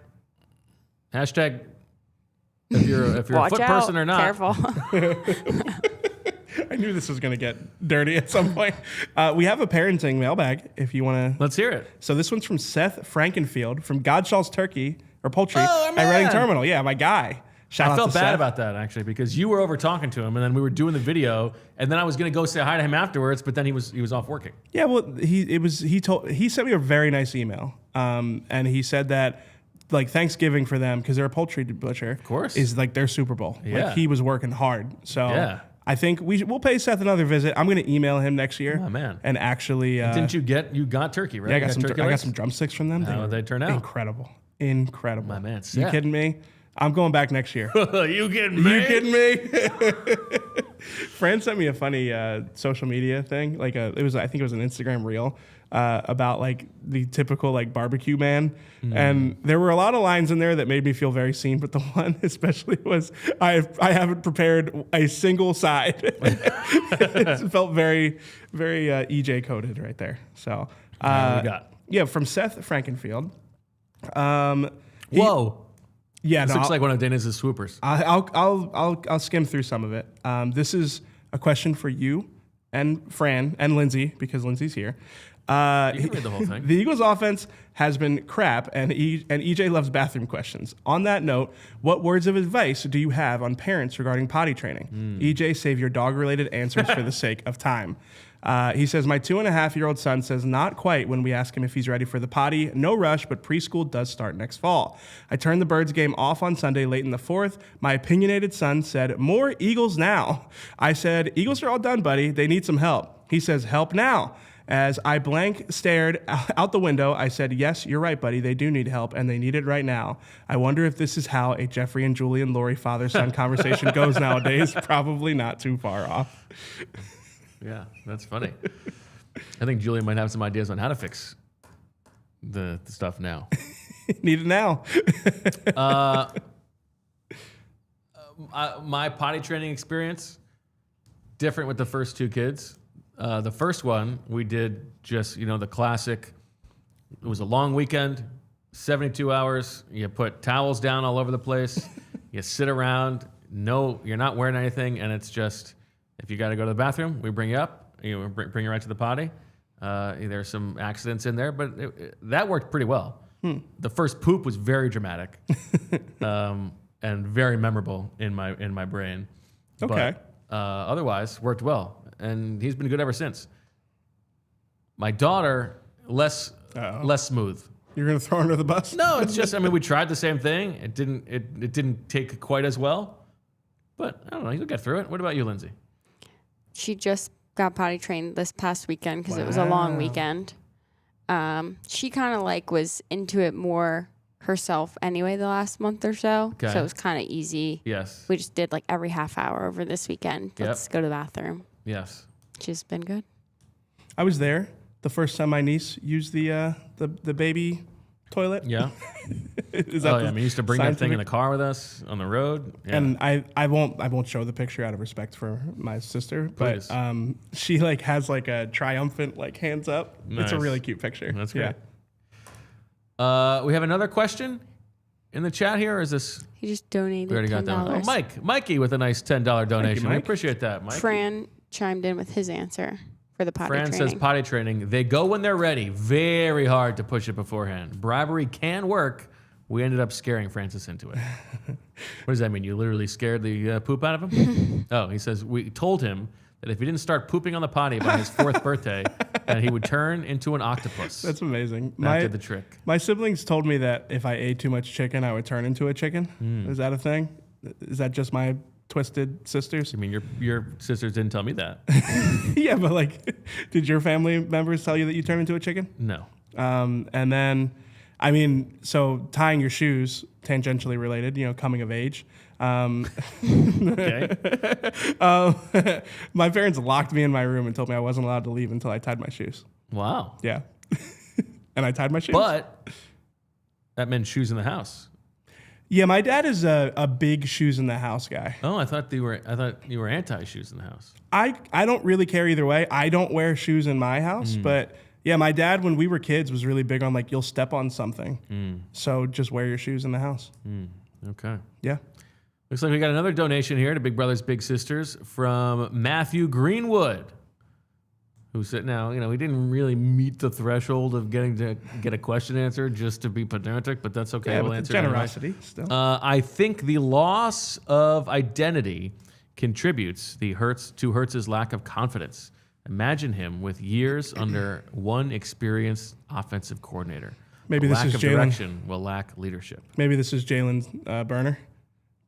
Hashtag if you're a Watch foot out. person or not. Careful. I knew this was going to get dirty at some point. We have a parenting mailbag if you want to. Let's hear it. So this one's from Seth Frankenfield from Godshall's Turkey or Poultry Oh, at man. Reading Terminal. Yeah, my guy. Shout I out felt to bad Seth. about that actually because you were over talking to him and then we were doing the video and then I was going to go say hi to him afterwards, but then he was off working. Yeah, well, he sent me a very nice email, and he said that like Thanksgiving for them because they're a poultry butcher, of course, is like their Super Bowl. Yeah. Like he was working hard, so Yeah. I think we'll pay Seth another visit. I'm going to email him next year. Oh, man. And actually, Didn't you got turkey, right? Yeah, I You got turkey I got legs? some drumsticks from them. How'd they turn out? Incredible. My man, You Seth. kidding me? I'm going back next year. You kidding me? You kidding me? Fran sent me a funny social media thing. Like I think it was an Instagram reel about like the typical like barbecue man, and there were a lot of lines in there that made me feel very seen. But the one especially was I haven't prepared a single side. It felt very very EJ coded right there. So What we got? yeah, from Seth Frankenfield. Whoa. Yeah, This no, looks like one of Dana's swoopers. I'll skim through some of it. This is a question for you and Fran and Lindsay because Lindsay's here. You can read the whole thing. The Eagles' offense has been crap, and EJ loves bathroom questions. On that note, what words of advice do you have on parents regarding potty training? EJ, save your dog-related answers for the sake of time. He says, my 2.5-year-old son says not quite when we ask him if he's ready for the potty. No rush, but preschool does start next fall. I turned the Birds game off on Sunday late in the fourth. My opinionated son said, more Eagles now. I said, Eagles are all done, buddy. They need some help. He says, help now. As I blank stared out the window, I said, yes, you're right, buddy. They do need help, and they need it right now. I wonder if this is how a Jeffrey and Julian Laurie father-son conversation goes nowadays. Probably not too far off. Yeah, that's funny. I think Julian might have some ideas on how to fix the stuff now. Need it now. My potty training experience, different with the first 2 kids. The first one, we did just, the classic. It was a long weekend, 72 hours. You put towels down all over the place. You sit around. No, you're not wearing anything. And it's just, if you got to go to the bathroom, we bring you up. Bring you right to the potty. There's some accidents in there, but that worked pretty well. The first poop was very dramatic and very memorable in my brain. Okay. But otherwise, worked well. And he's been good ever since. My daughter, less smooth. You're going to throw her under the bus? No, it's just, we tried the same thing. It didn't take quite as well. But I don't know, you'll get through it. What about you, Lindsay? She just got potty trained this past weekend because it was a long weekend. She kind of was into it more herself anyway the last month or so. Okay. So it was kind of easy. Yes. We just did every half hour over this weekend. Let's go to the bathroom. Yes. She's been good. I was there the first time my niece used the baby toilet. Yeah. Is that We used to bring that thing in the scientific- car with us on the road. Yeah. And I won't show the picture out of respect for my sister, Please. but she has a triumphant hands up. It's a Nice. really cute picture. That's Yeah. great. We have another question in the chat here. Or is this? He just donated We already got that one. $10. Oh, Mikey with a nice $10 donation. We Mike. appreciate that, Mike. Fran chimed in with his answer for the potty Fran training. says potty training. They go when they're ready. Very hard to push it beforehand. Bribery can work. We ended up scaring Francis into it. What does that mean? You literally scared the poop out of him? Oh, he says we told him that if he didn't start pooping on the potty by his 4th birthday, and he would turn into an octopus. That's amazing. That did the trick. My siblings told me that if I ate too much chicken, I would turn into a chicken. Is that a thing? Is that just my twisted sisters? I mean, your sisters didn't tell me that. Yeah, but like, did your family members tell you that you turn into a chicken? No. And then, I mean, so tying your shoes, tangentially related, coming of age. Okay. My parents locked me in my room and told me I wasn't allowed to leave until I tied my shoes. Wow. Yeah. And I tied my shoes. But that meant shoes in the house. Yeah, my dad is a big shoes in the house guy. Oh, I thought you were anti shoes in the house. I don't really care either way. I don't wear shoes in my house, but yeah, my dad, when we were kids, was really big on like, you'll step on something. So just wear your shoes in the house. Okay. Yeah. Looks like we got another donation here to Big Brothers Big Sisters from Matthew Greenwood, who said, now, we didn't really meet the threshold of getting to get a question answered just to be pedantic, but that's okay. Yeah, We'll but answer the it anyway. generosity still. I think the loss of identity contributes to Hurts's lack of confidence. Imagine him with years under one experienced offensive coordinator. Maybe The this lack is of Jalen. direction will lack leadership. Maybe this is Jalen's burner,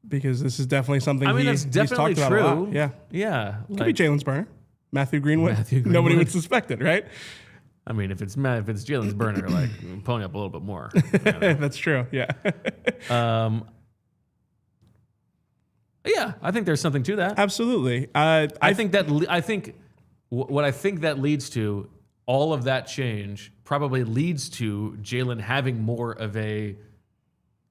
because this is definitely something That's he's definitely talked true. about a lot. Yeah. Yeah. Could be Jalen's burner. Matthew Greenwood. Nobody would suspect it, right? I mean, if it's Jalen's burner, like pony up a little bit more. That's true. Yeah. Yeah, I think there's something to that. Absolutely. I think what I think that leads to, all of that change probably leads to Jalen having more of a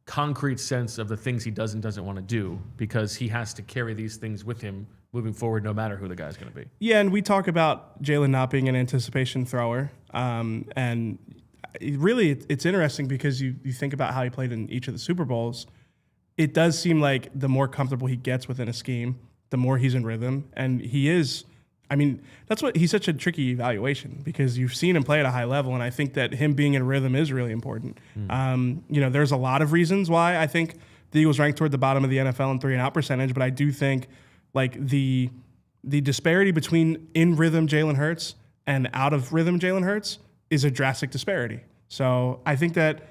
concrete sense of the things he does and doesn't want to do, because he has to carry these things with him moving forward, no matter who the guy's going to be. Yeah, and we talk about Jalen not being an anticipation thrower, and really it's interesting because you think about how he played in each of the Super Bowls. It does seem like the more comfortable he gets within a scheme, the more he's in rhythm, and he is. I mean, that's what he's such a tricky evaluation, because you've seen him play at a high level, and I think that him being in rhythm is really important. There's a lot of reasons why I think the Eagles rank toward the bottom of the NFL in 3-and-out percentage, but I do think like the disparity between in rhythm Jalen Hurts and out of rhythm Jalen Hurts is a drastic disparity. So I think that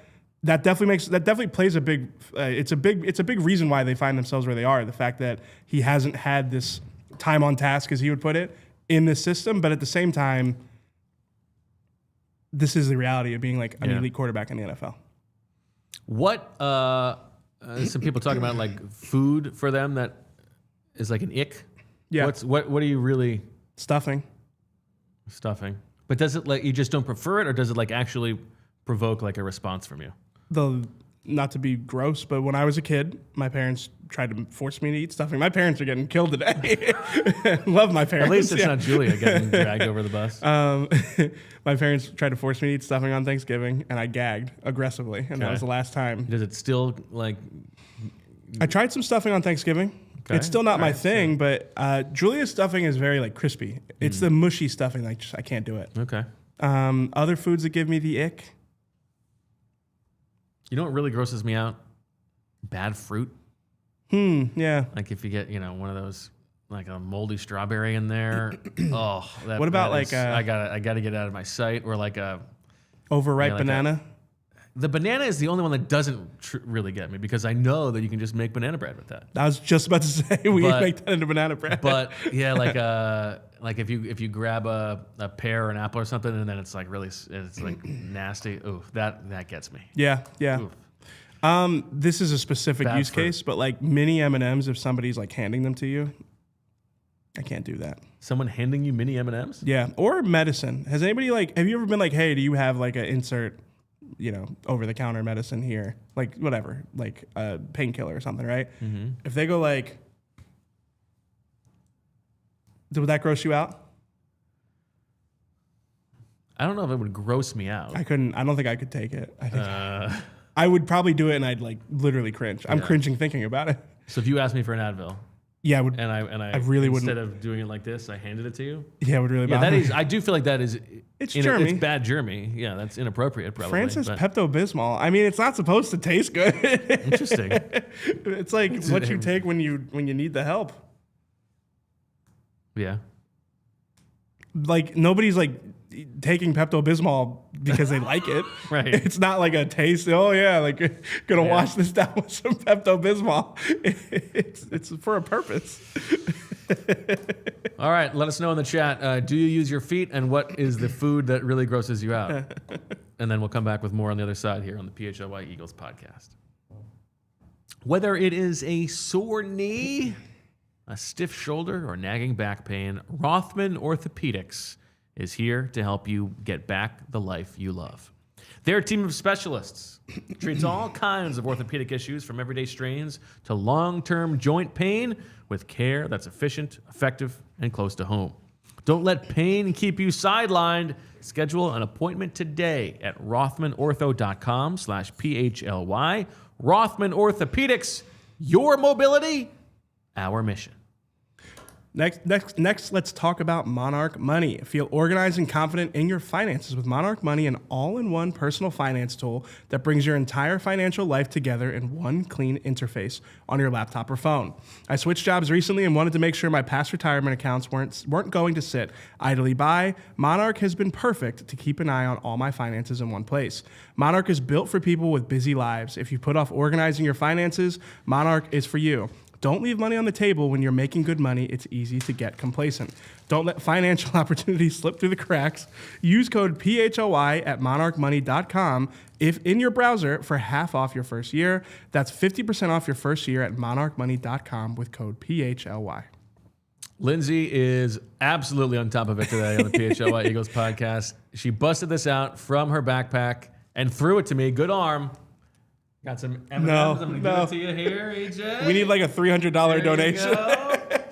definitely plays a big. It's a big reason why they find themselves where they are. The fact that he hasn't had this time on task, as he would put it, in this system, but at the same time, this is the reality of being like an elite quarterback in the NFL. What some people talking about like food for them that is like an ick. Yeah. What do you really Stuffing. But does it like you just don't prefer it, or does it like actually provoke like a response from you? Not to be gross, but when I was a kid, my parents tried to force me to eat stuffing. My parents are getting killed today. Love my parents. At least it's not Julia getting dragged over the bus. My parents tried to force me to eat stuffing on Thanksgiving, and I gagged aggressively, and that was the last time. Does it still like? I tried some stuffing on Thanksgiving. Okay. It's still not my thing, but Julia's stuffing is very like crispy. It's the mushy stuffing, like I can't do it. Okay. Other foods that give me the ick. You know what really grosses me out? Bad fruit. Yeah. Like if you get, one of those, like a moldy strawberry in there. Oh, that. What about that like is, I gotta get it out of my sight, or like a overripe like banana? The banana is the only one that doesn't really get me, because I know that you can just make banana bread with that. I was just about to say we make that into banana bread. But yeah, like if you grab a pear or an apple or something, and then it's like nasty. Ooh, that gets me. Yeah. Oof. This is a specific Bad use fruit. case, but like mini M&Ms, if somebody's like handing them to you, I can't do that. Someone handing you mini M&Ms? Yeah, or medicine. Have you ever been like, hey, do you have like an insert, over-the-counter medicine here? Like whatever, like a painkiller or something, right? Mm-hmm. If they go like, would that gross you out? I don't know if it would gross me out. I don't think I could take it. I think I would probably do it, and I'd like literally cringe. I'm cringing thinking about it. So if you asked me for an Advil, yeah, I would. and I really wouldn't. Instead of doing it like this, I handed it to you. Yeah, it would really Yeah, bother that me. is. I do feel like that is. It's germy. It's bad germy. Yeah, that's inappropriate. Probably. Francis but- Pepto-Bismol. I mean, it's not supposed to taste good. Interesting. It's like what you take when you need the help. Yeah. Like nobody's like taking Pepto-Bismol because they like it. Right. It's not like a taste. Oh yeah, like gonna wash this down with some Pepto-Bismol. It's for a purpose. All right, let us know in the chat. Do you use your feet, and what is the food that really grosses you out? And then we'll come back with more on the other side here on the PHLY Eagles podcast. Whether it is a sore knee, a stiff shoulder, or nagging back pain, Rothman Orthopedics is here to help you get back the life you love. Their team of specialists treats all kinds of orthopedic issues, from everyday strains to long-term joint pain, with care that's efficient, effective, and close to home. Don't let pain keep you sidelined. Schedule an appointment today at rothmanortho.com/PHLY. Rothman Orthopedics, your mobility, our mission. Next, let's talk about Monarch Money. Feel organized and confident in your finances with Monarch Money, an all-in-one personal finance tool that brings your entire financial life together in one clean interface on your laptop or phone. I switched jobs recently and wanted to make sure my past retirement accounts weren't going to sit idly by. Monarch has been perfect to keep an eye on all my finances in one place. Monarch is built for people with busy lives. If you put off organizing your finances, Monarch is for you. Don't leave money on the table when you're making good money. It's easy to get complacent. Don't let financial opportunities slip through the cracks. Use code PHLY at monarchmoney.com if in your browser for half off your first year. That's 50% off your first year at monarchmoney.com with code PHLY. Lindsay is absolutely on top of it today on the PHLY Eagles podcast. She busted this out from her backpack and threw it to me. Good arm. Got some M&Ms. I'm going to give it to you here, EJ. We need like a $300 donation.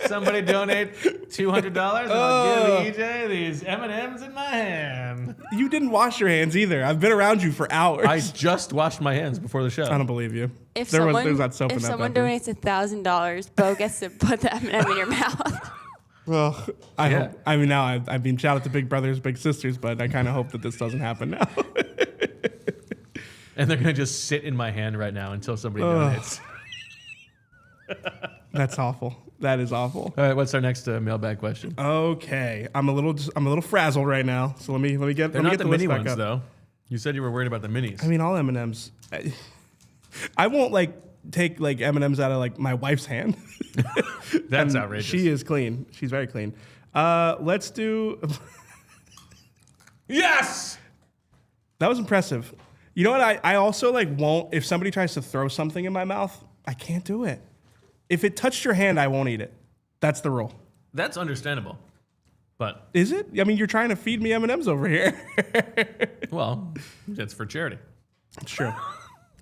Somebody donate $200 and I'll give EJ these M&Ms in my hand. You didn't wash your hands either. I've been around you for hours. I just washed my hands before the show. I don't believe you. If there someone was not soap in that someone bathroom. donates $1,000, Bo gets to put the M&M in your mouth. Well, I hope. I mean, now I've been shout out to Big Brothers, Big Sisters, but I kind of hope that this doesn't happen now. And they're going to just sit in my hand right now until somebody donates. That's awful. That is awful. All right, what's our next mailbag question? Okay, I'm a little frazzled right now. So let me get. They're let me not get the the mini list back ones, up. though. You said you were worried about the minis. I mean, all M&Ms. I won't take M&Ms out of my wife's hand. That's outrageous. She is clean. She's very clean. Let's do. Yes. That was impressive. You know what? I also won't. If somebody tries to throw something in my mouth, I can't do it. If it touched your hand, I won't eat it. That's the rule. That's understandable. But Is it? I mean, you're trying to feed me M&Ms over here. well, that's for charity. It's true.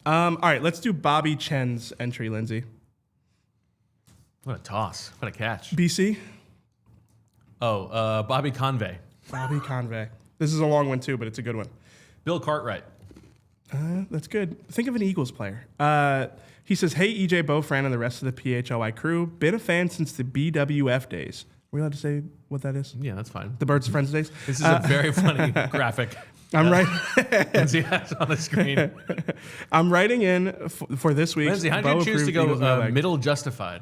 All right, let's do Bobby Chen's entry, Lindsay. What a toss. What a catch. BC? Oh, Bobby Convey. Bobby Convey. This is a long one too, but it's a good one. Bill Cartwright. That's good. Think of an Eagles player. He says, "Hey, EJ, Bo, Fran, and the rest of the PHLY crew. Been a fan since the BWF days." Are we allowed to say what that is? Yeah, that's fine. The Birds of Friends days? This is a very funny graphic. I'm right. Lindsay has on the screen. I'm writing in for this week's Lindsay, how Bo did you choose to approved Eagles go mailbag. middle justified?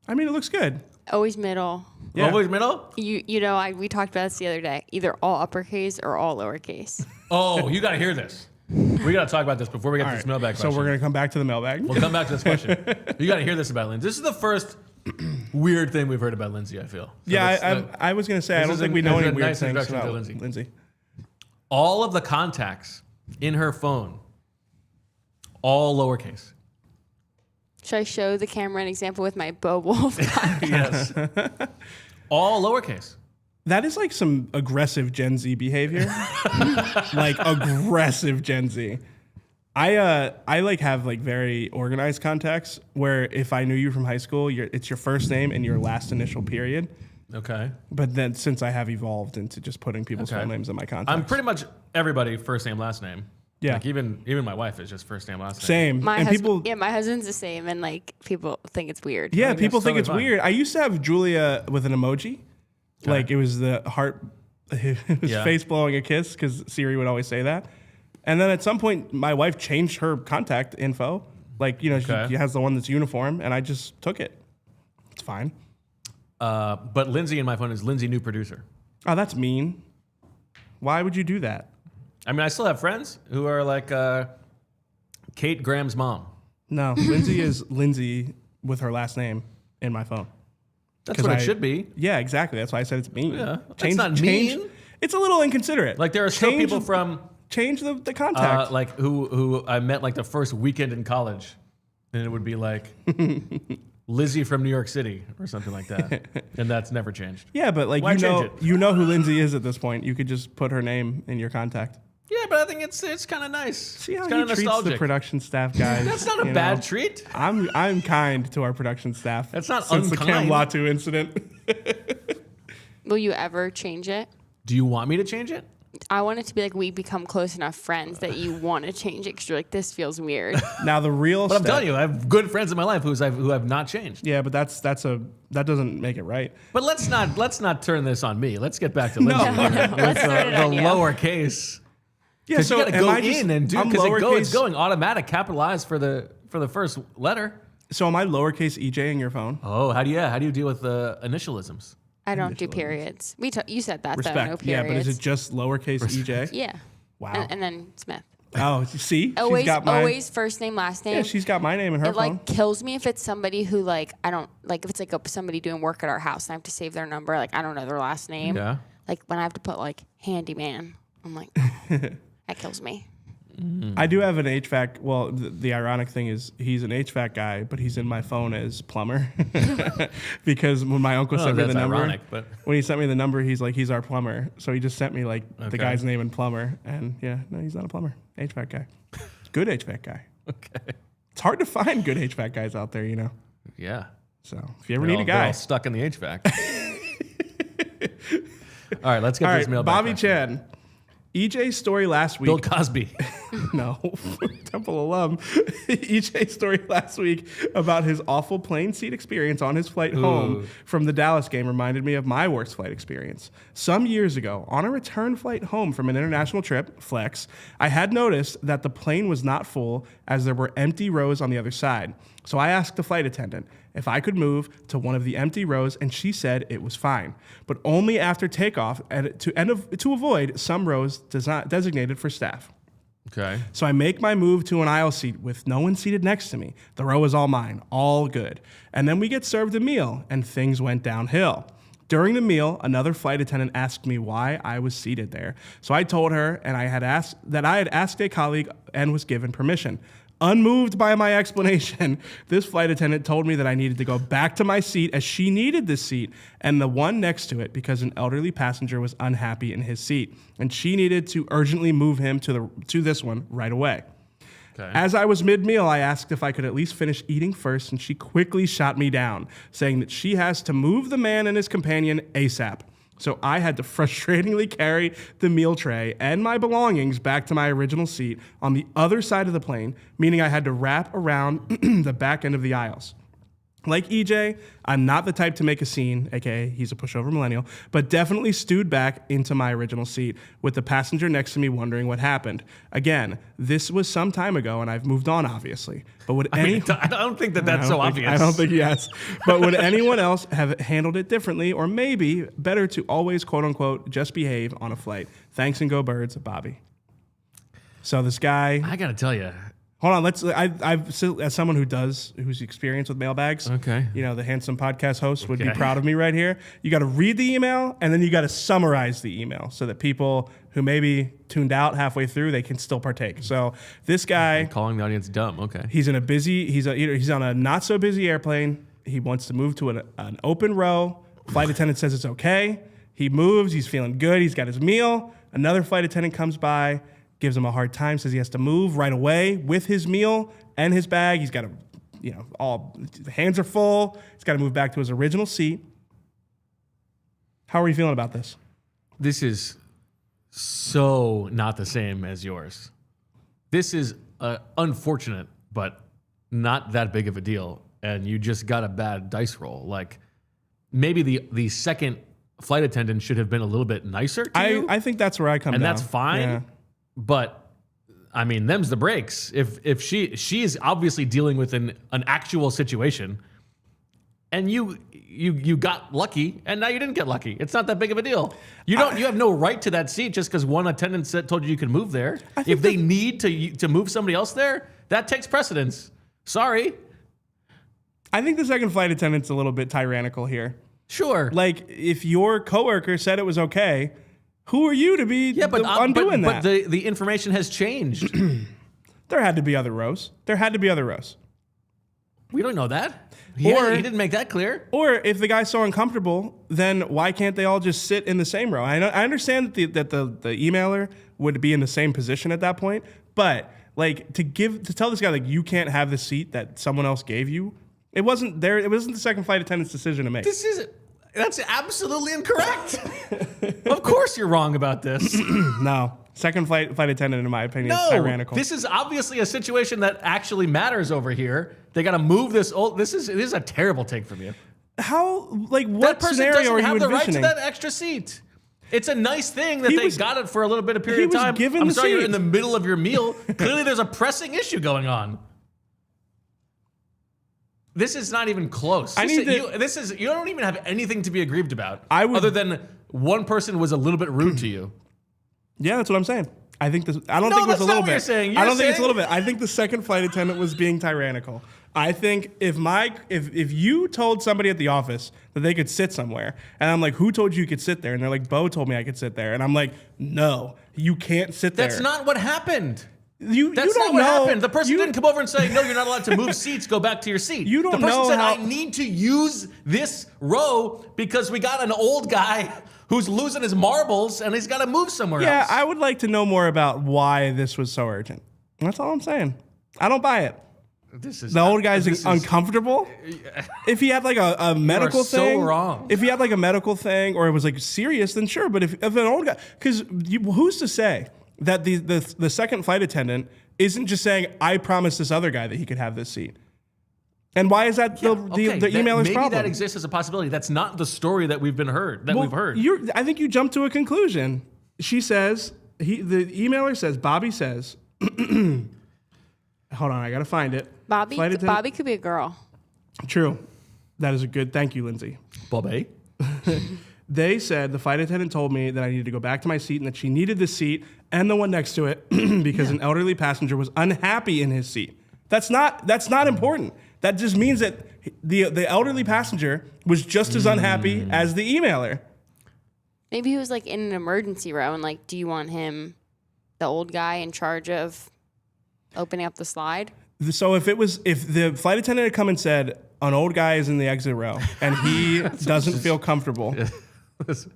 I mean, it looks good. Always middle. Yeah. Always middle? You know, we talked about this the other day. Either all uppercase or all lowercase. Oh, you got to hear this. We got to talk about this before we get All to this right, mailbag so question. we're going to come back to the mailbag. We'll come back to this question. You got to hear this about Lindsay. This is the first weird thing we've heard about Lindsay, I feel. So Yeah, I was going to say, I this don't is think a- we know this is any a weird nice things introduction to about Lindsay. Lindsay. all of the contacts in her phone, all lowercase. Should I show the camera an example with my Bo Wulf? Yes. All lowercase. That is like some aggressive Gen Z behavior. Like aggressive Gen Z. I have very organized contacts where if I knew you from high school, it's your first name and your last initial period. Okay. But then since I have evolved into just putting people's full names in my contacts. I'm pretty much everybody first name, last name. Yeah. Like even my wife is just first name, last name. Same. My and husband, people, my husband's the same, and people think it's weird. yeah, think people that's think it's totally fine. weird. I used to have Julia with an emoji. Okay. Like it was the heart, his Yeah. face blowing a kiss because Siri would always say that. And then at some point, my wife changed her contact info. Okay. She has the one that's uniform, and I just took it. It's fine. But Lindsay in my phone is Lindsay, new producer. Oh, that's mean. Why would you do that? I mean, I still have friends who are like Kate Graham's mom. No, Lindsay is Lindsay with her last name in my phone. That's what it should be. Yeah, exactly. That's why I said it's mean. Yeah, that's not mean. It's a little inconsiderate. Like there are still people from change the contact. like who I met like the first weekend in college, and it would be like Lizzie from New York City or something like that, and that's never changed. Yeah, but like Why change it? you know who Lindsay is at this point. You could just put her name in your contact. Yeah, but I think it's kind of nice. See how it's he kind of treats nostalgic. the production staff guys. That's not a bad treat. I'm kind to our production staff. That's not since unkind. the Cam Latu incident. Will you ever change it? Do you want me to change it? I want it to be like we become close enough friends that you want to change it because you're like, this feels weird. Now the real But I'm step, telling you, I have good friends in my life who have not changed. Yeah, but that doesn't make it right. But let's not turn this on me. Let's get back to Lindsay. Let's start it the on you. lowercase. Yeah, So you got to go in and do because it's lowercase. going automatic, capitalized for the first letter. So am I lowercase EJ in your phone? Oh, how do you deal with the initialisms? I don't do periods. You said that though, no Respect. periods. Yeah, but is it just lowercase EJ? Yeah. Wow. And then Smith. Oh, see, Always, she's got my, always first name, last name. Yeah, she's got my name in her It phone. like kills me if it's somebody who like I don't like if it's like somebody doing work at our house and I have to save their number. Like I don't know their last name. Yeah. Like when I have to put like handyman, I'm like that kills me. I do have an HVAC. Well, the ironic thing is he's an HVAC guy, but he's in my phone as plumber. Because when my uncle sent me the that's number, ironic, but when he sent me the number, he's like, he's our plumber. So he just sent me like Okay. the guy's name and plumber. And yeah, no, he's not a plumber. HVAC guy. Good HVAC guy. okay. It's hard to find good HVAC guys out there, you know? Yeah. So if you ever They're need all- a they're guy. all stuck in the HVAC. All right, let's get All this right, mailbag Bobby question. Chan. EJ's story last week. Bill Cosby. No, Temple alum. EJ's story last week about his awful plane seat experience on his flight home from the Dallas game reminded me of my worst flight experience. Some years ago, on a return flight home from an international trip, Flex, I had noticed that the plane was not full as there were empty rows on the other side. So I asked the flight attendant if I could move to one of the empty rows, and she said it was fine, but only after takeoff and to avoid some rows designated for staff. Okay. So I make my move to an aisle seat with no one seated next to me. The row is all mine, all good. And then we get served a meal, and things went downhill. During the meal, another flight attendant asked me why I was seated there. So I told her, and I had asked a colleague and was given permission. Unmoved by my explanation, this flight attendant told me that I needed to go back to my seat as she needed this seat and the one next to it because an elderly passenger was unhappy in his seat, and she needed to urgently move him to this one right away. Okay. As I was mid-meal, I asked if I could at least finish eating first, and she quickly shot me down, saying that she has to move the man and his companion ASAP. So I had to frustratingly carry the meal tray and my belongings back to my original seat on the other side of the plane, meaning I had to wrap around the back end of the aisles. Like EJ, I'm not the type to make a scene, aka he's a pushover millennial, but definitely stewed back into my original seat with the passenger next to me wondering what happened. Again, this was some time ago and I've moved on, obviously. But would I don't think that's so obvious. I don't think yes. But would anyone else have handled it differently, or maybe better to always, quote unquote, just behave on a flight? Thanks and go Birds, Bobby. So this guy, I gotta tell you. hold on. As someone who's experienced with mailbags, Okay. you know, the handsome podcast host would be Okay. proud of me right here. You got to read the email and then you got to summarize the email so that people who maybe tuned out halfway through, they can still partake. So this guy, Calling the audience dumb. Okay. he's on a not so busy airplane. He wants to move to an open row. Flight attendant says it's okay. He moves. He's feeling good. He's got his meal. Another flight attendant comes by, gives him a hard time, says he has to move right away with his meal and his bag. He's got to, the hands are full. He's got to move back to his original seat. How are you feeling about this? This is so not the same as yours. This is unfortunate, but not that big of a deal. And you just got a bad dice roll. Like maybe the second flight attendant should have been a little bit nicer to you. I think that's where I come and down. that's fine. Yeah. But I mean, them's the breaks. If she is obviously dealing with an actual situation, and you got lucky, and now you didn't get lucky. It's not that big of a deal. You have no right to that seat just because one attendant told you could move there. If they need to move somebody else there, that takes precedence. Sorry. I think the second flight attendant's a little bit tyrannical here. Sure. Like, if your coworker said it was okay, who are you to be undoing that? But the information has changed. There had to be other rows. We don't know that. He didn't make that clear. Or if the guy's so uncomfortable, then why can't they all just sit in the same row? I understand that the emailer would be in the same position at that point, but like to tell this guy like you can't have the seat that someone else gave you, it wasn't the second flight attendant's decision to make. That's absolutely incorrect. Of course you're wrong about this. No. Second flight attendant, in my opinion, is tyrannical. This is obviously a situation that actually matters over here. They got to move this. This is a terrible take from you. How? Like, what scenario are you envisioning? That person doesn't have the right to that extra seat. It's a nice thing that they got it for a little bit of period of time. I'm sorry, you're in the middle of your meal. Clearly, there's a pressing issue going on. This is not even close. You don't even have anything to be aggrieved about. Other than one person was a little bit rude to you. Yeah, that's what I'm saying. I think this. I don't think it was a little bit. I don't think it's a little bit. I think the second flight attendant was being tyrannical. I think if you told somebody at the office that they could sit somewhere, and I'm like, who told you could sit there? And they're like, Bo told me I could sit there, and I'm like, no, you can't sit there. That's not what happened. That's not what happened. The person didn't come over and say, no, you're not allowed to move seats. Go back to your seat. The person said, I need to use this row because we got an old guy who's losing his marbles and he's got to move somewhere else. Yeah, I would like to know more about why this was so urgent. That's all I'm saying. I don't buy it. The old guy's uncomfortable. If he had like a medical thing, so wrong. If he had like a medical thing or it was like serious, then sure. But if an old guy, because who's to say that the second flight attendant isn't just saying, I promised this other guy that he could have this seat? And why is that the emailer's problem? Maybe that exists as a possibility. That's not the story that we've heard. I think you jumped to a conclusion. She says, the emailer says, Bobby says, hold on, I got to find it. Bobby could be a girl. True. That is a good, thank you, Lindsay. Bobby. They said the flight attendant told me that I needed to go back to my seat and that she needed the seat and the one next to it because an elderly passenger was unhappy in his seat. That's not important. That just means that the elderly passenger was just as unhappy as the emailer. Maybe he was like in an emergency row and like, do you want him, the old guy, in charge of opening up the slide? So if the flight attendant had come and said, an old guy is in the exit row and he doesn't feel comfortable. It's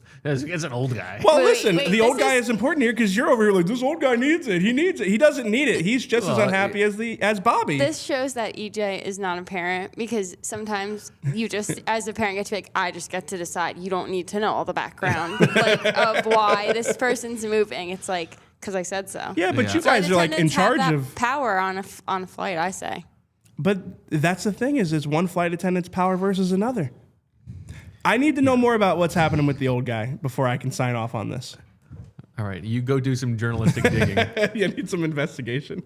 an old guy. Well, listen, the old guy is important here because you're over here like, this old guy needs it. He needs it. He doesn't need it. He's just as unhappy as Bobby. This shows that EJ is not a parent because sometimes you just, as a parent, get to be like, I just get to decide. You don't need to know all the background of why this person's moving. It's like, because I said so. Yeah, but you guys are like in charge of power on a flight, I say. But that's the thing is one flight attendant's power versus another. I need to know more about what's happening with the old guy before I can sign off on this. All right, you go do some journalistic digging. Yeah, I need some investigation.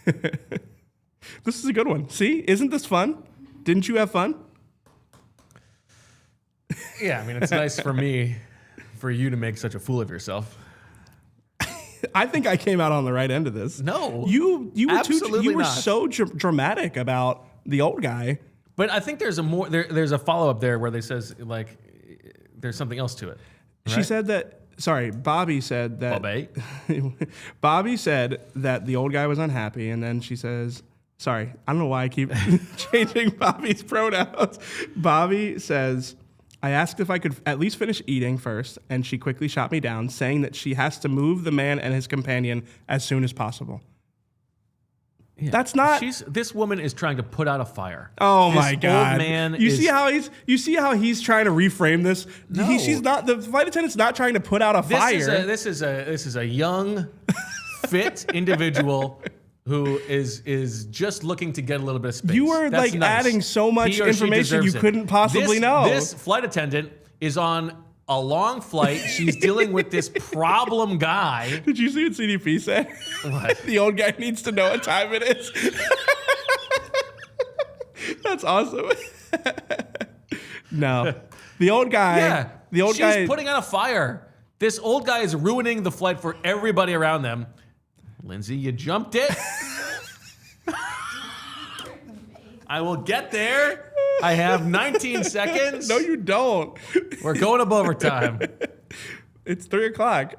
This is a good one. See, isn't this fun? Didn't you have fun? Yeah, I mean, it's nice for you to make such a fool of yourself. I think I came out on the right end of this. No, you were not. So dramatic about the old guy. But I think there's a follow up there where they says like there's something else to it. Right? She said that. Sorry, Bobby said that. Bobby said that the old guy was unhappy, and then she says, "Sorry, I don't know why I keep changing Bobby's pronouns." Bobby says, "I asked if I could at least finish eating first, and she quickly shot me down, saying that she has to move the man and his companion as soon as possible." Yeah. That's not. This woman is trying to put out a fire. Oh my God! Old man. You see how he's trying to reframe this. No. She's not. The flight attendant's not trying to put out a fire. This is a young, fit individual who is just looking to get a little bit of space. You were That's like nice. adding so much information you couldn't possibly know. This flight attendant is on a long flight. She's dealing with this problem guy. Did you see what CDP said? What? The old guy needs to know what time it is. That's awesome. No. The old guy. Yeah. The old guy. She's putting out a fire. This old guy is ruining the flight for everybody around them. Lindsay, you jumped it. I will get there. I have 19 seconds. No, you don't. We're going up overtime. It's 3:00.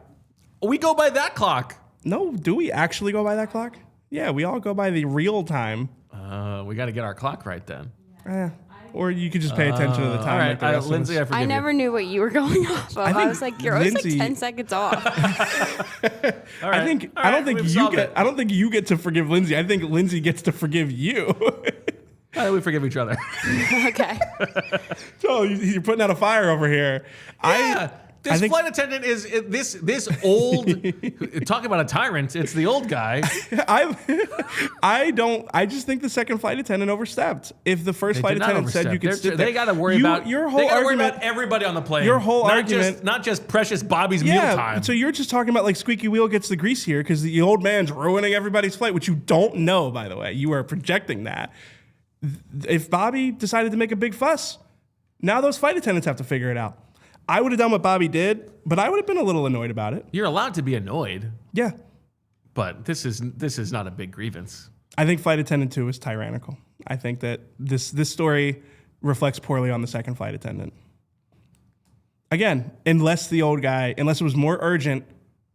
We go by that clock. No, do we actually go by that clock? Yeah, we all go by the real time. We got to get our clock right then. Or you could just pay attention to the time. All right, like the rest of Lindsay, us. I forgive I never knew what you were going off of. I was like, you're always Lindsay- like 10 seconds off. you. All right. I don't think you get to forgive Lindsay. I think Lindsay gets to forgive you. We forgive each other. Okay. So you're putting out a fire over here. Yeah. I This think- flight attendant is this old. Talking about a tyrant, it's the old guy. I just think the second flight attendant overstepped. If the first flight Did not attendant said you overstep. could sit there, They got to worry about your whole they gotta worry argument. about everybody on the plane. Your whole not argument- not just precious Bobby's Yeah, mealtime. so you're just talking about like squeaky wheel gets the grease here because the old man's ruining everybody's flight, which you don't know, by the way. You are projecting that. If Bobby decided to make a big fuss, now those flight attendants have to figure it out. I would have done what Bobby did, but I would have been a little annoyed about it. You're allowed to be annoyed, Yeah. but this is not a big grievance. I think flight attendant 2 is tyrannical. I think that this story reflects poorly on the second flight attendant. Again, unless it was more urgent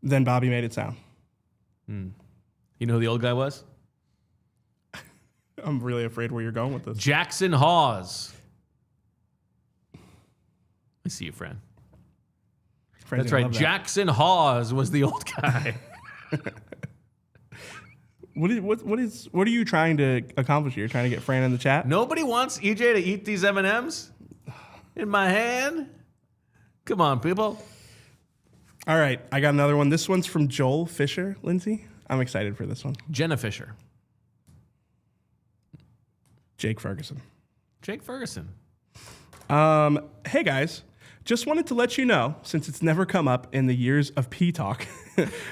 than Bobby made it sound. You know who the old guy was? I'm really afraid where you're going with this. Jackson Hawes. I see you, friend. That's right. Jackson Hawes was the old guy. What are you trying to accomplish here? You're trying to get Fran in the chat? Nobody wants EJ to eat these M&Ms in my hand. Come on, people. All right, I got another one. This one's from Joel Fisher, Lindsay. I'm excited for this one. Jenna Fisher. Jake Ferguson. Jake Ferguson. Hey guys, just wanted to let you know, since it's never come up in the years of pee talk,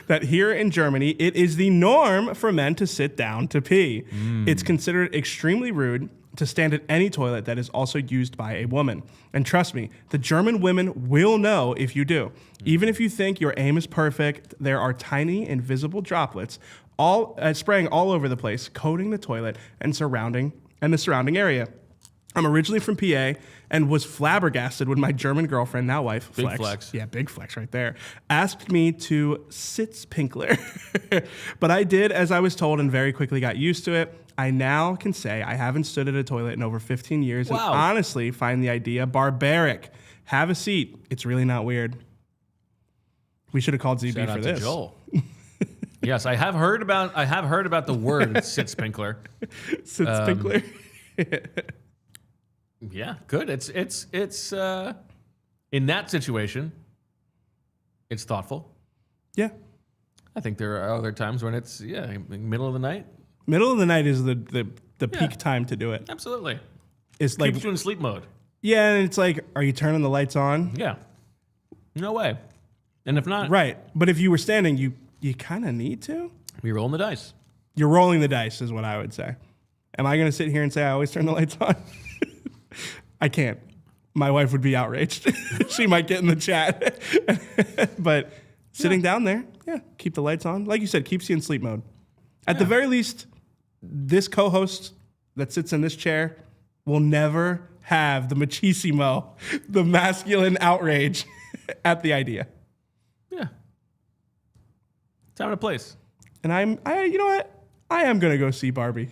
that here in Germany, it is the norm for men to sit down to pee. It's considered extremely rude to stand at any toilet that is also used by a woman. And trust me, the German women will know if you do. Even if you think your aim is perfect, there are tiny invisible droplets all spraying all over the place, coating the toilet and the surrounding area. I'm originally from PA and was flabbergasted when my German girlfriend, now wife, Big flex. Yeah, big flex right there, asked me to Sitzpinkler. But I did as I was told and very quickly got used to it. I now can say I haven't stood at a toilet in over 15 years and honestly find the idea barbaric. Have a seat. It's really not weird. We should have called ZB Shout for out this. to Joel. Yes, I have heard about the word Sitzpinkler. Sitzpinkler. Yeah, good. It's in that situation, it's thoughtful. Yeah. I think there are other times when it's middle of the night. Middle of the night is the peak time to do it. Absolutely. It's like, Keeps you in sleep mode. yeah, and it's like, are you turning the lights on? Yeah. No way. And if not, Right. But if you were standing, you kind of need to. we rolling the dice. You're rolling the dice is what I would say. Am I going to sit here and say I always turn the lights on? I can't. My wife would be outraged. She might get in the chat. But sitting down there, yeah, keep the lights on. Like you said, keeps you in sleep mode. At the very least, this co-host that sits in this chair will never have the machismo, the masculine outrage at the idea. Yeah. Time and a place. And you know what? I am going to go see Barbie.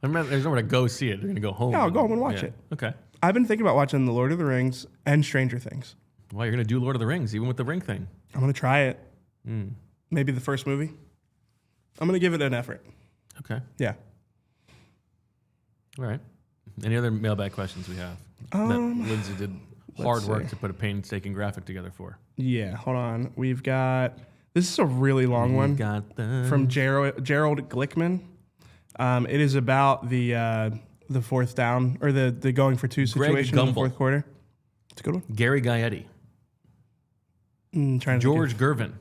There's nowhere to go see it. They're going to go home. No, I'll go home and watch it. Okay. I've been thinking about watching The Lord of the Rings and Stranger Things. Well, you're going to do Lord of the Rings, even with the ring thing. I'm going to try it. Maybe the first movie. I'm going to give it an effort. Okay. Yeah. All right. Any other mailbag questions we have that Lindsay did hard work to put a painstaking graphic together for? Yeah, hold on. We've got, this is a really long one from Gerald Glickman. It is about the fourth down, or the going for two situation in the fourth quarter. It's a good one. Gary Gaetti. George Gervin.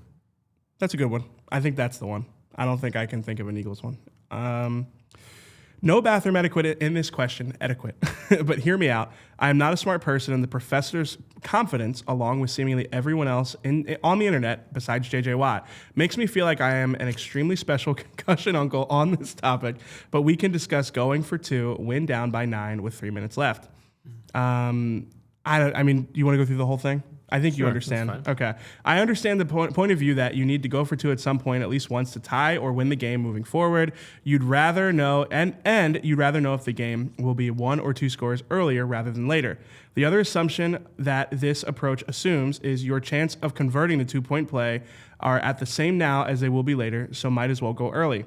That's a good one. I think that's the one. I don't think I can think of an Eagles one. No bathroom etiquette in this question, but hear me out. I am not a smart person, and the professor's confidence, along with seemingly everyone else on the internet besides JJ Watt, makes me feel like I am an extremely special concussion uncle on this topic, but we can discuss going for 2, win down by 9 with 3 minutes left. I mean, you want to go through the whole thing? I think you understand. Okay. I understand the point of view that you need to go for 2 at some point, at least once, to tie or win the game moving forward. You'd rather know, and you'd rather know if the game will be 1 or 2 scores earlier rather than later. The other assumption that this approach assumes is your chance of converting the 2-point play are at the same now as they will be later, so might as well go early.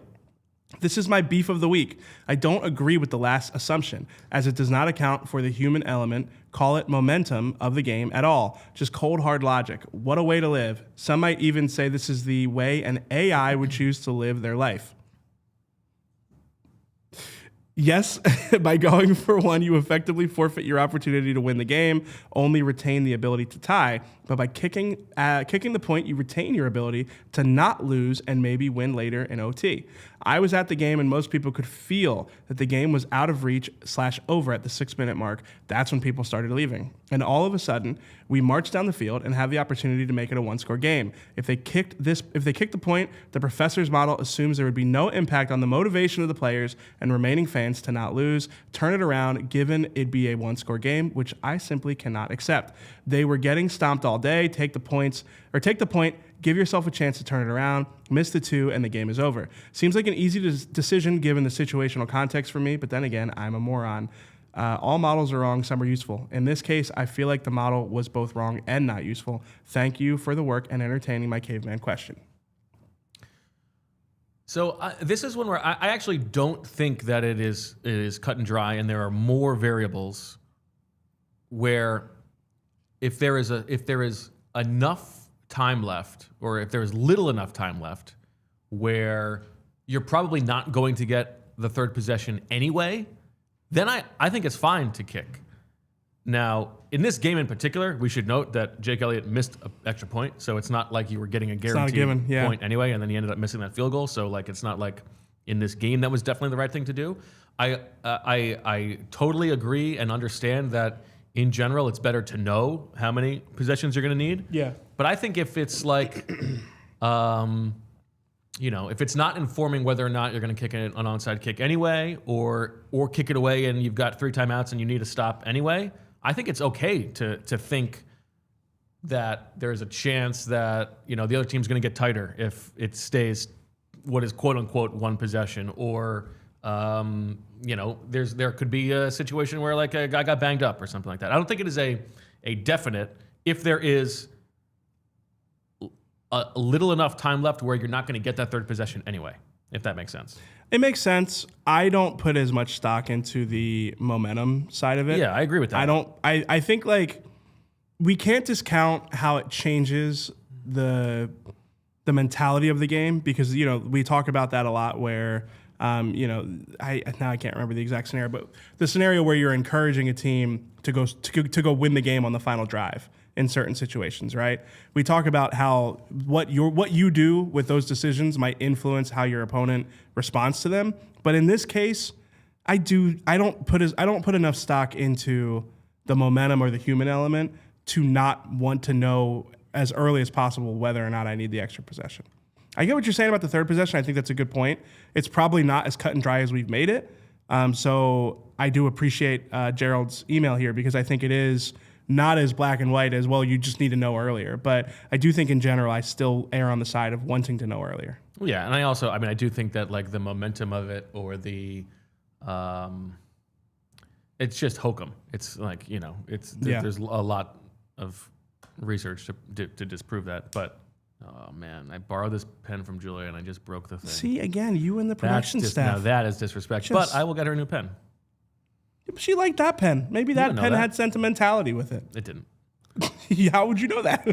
This is my beef of the week. I don't agree with the last assumption, as it does not account for the human element, call it momentum, of the game at all. Just cold, hard logic. What a way to live. Some might even say this is the way an AI would choose to live their life. Yes, by going for 1, you effectively forfeit your opportunity to win the game, only retain the ability to tie. But by kicking the point, you retain your ability to not lose and maybe win later in OT. I was at the game, and most people could feel that the game was out of reach / over at the 6-minute mark. That's when people started leaving. And all of a sudden, we marched down the field and have the opportunity to make it a 1-score game. If they kicked the point, the professor's model assumes there would be no impact on the motivation of the players and remaining fans to not lose. Turn it around, given it'd be a 1-score game, which I simply cannot accept. They were getting stomped all day. Take the point, give yourself a chance to turn it around, miss the 2, and the game is over. Seems like an easy decision given the situational context for me, but then again, I'm a moron. All models are wrong, some are useful. In this case, I feel like the model was both wrong and not useful. Thank you for the work and entertaining my caveman question. So this is one where I actually don't think that it is cut and dry, and there are more variables where if there is enough time left, or if there is little enough time left, where you're probably not going to get the 3rd possession anyway, then I think it's fine to kick. Now, in this game in particular, we should note that Jake Elliott missed an extra point, so it's not like you were getting a guaranteed point anyway, and then he ended up missing that field goal. So like, it's not like in this game that was definitely the right thing to do. I totally agree and understand that in general, it's better to know how many possessions you're going to need. Yeah. But I think if it's like, if it's not informing whether or not you're going to kick an onside kick anyway, or kick it away and you've got 3 timeouts and you need to stop anyway, I think it's okay to think that there's a chance that the other team's going to get tighter if it stays what is quote unquote 1 possession, or there could be a situation where like a guy got banged up or something like that. I don't think it is a definite if there is a little enough time left where you're not going to get that 3rd possession anyway, if that makes sense. It makes sense. I don't put as much stock into the momentum side of it. Yeah, I agree with that. I think like we can't discount how it changes the mentality of the game, because we talk about that a lot where I can't remember the exact scenario, but the scenario where you're encouraging a team to go win the game on the final drive in certain situations, right? We talk about how what you do with those decisions might influence how your opponent responds to them. But in this case, I don't put enough stock into the momentum or the human element to not want to know as early as possible whether or not I need the extra possession. I get what you're saying about the 3rd possession. I think that's a good point. It's probably not as cut and dry as we've made it. So I do appreciate Gerald's email here, because I think it is not as black and white as, well, you just need to know earlier. But I do think in general, I still err on the side of wanting to know earlier. Yeah, and I do think that like the momentum of it, or the, it's just hokum. It's like, there's a lot of research to disprove that. But, oh man, I borrowed this pen from Julia and I just broke the thing. See, again, you and the production staff. Now that is disrespect. But I will get her a new pen. She liked that pen. Maybe that pen had sentimentality with it. It didn't. How would you know that?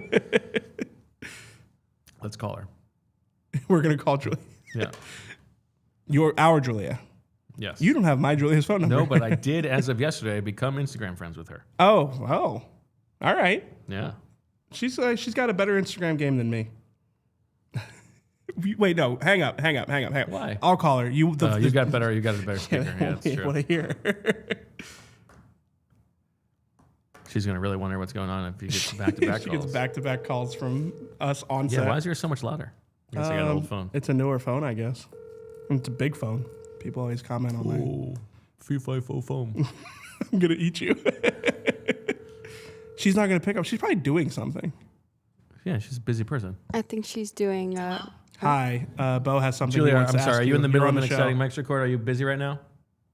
Let's call her. We're going to call Julia. Yeah. Our Julia. Yes. You don't have my Julia's phone number. No, but I did, as of yesterday, become Instagram friends with her. Oh. All right. Yeah. She's got a better Instagram game than me. Wait, no, hang up. Why? I'll call her. You got a better speaker. Yeah, that's true. Want to hear her. She's gonna really wonder what's going on if he gets back-to-back She calls. gets back-to-back calls from us on set. Yeah, why is yours so much louder? I guess I got an old phone. It's a newer phone, I guess. It's a big phone. People always comment on that. Oh, fee-fi-fo phone. I'm gonna eat you. She's not gonna pick up. She's probably doing something. Yeah, she's a busy person. I think she's doing. Hi, Bo has something. Julia, he wants I'm to sorry. ask Are you in the You're middle on of an show. exciting mics record? Are you busy right now?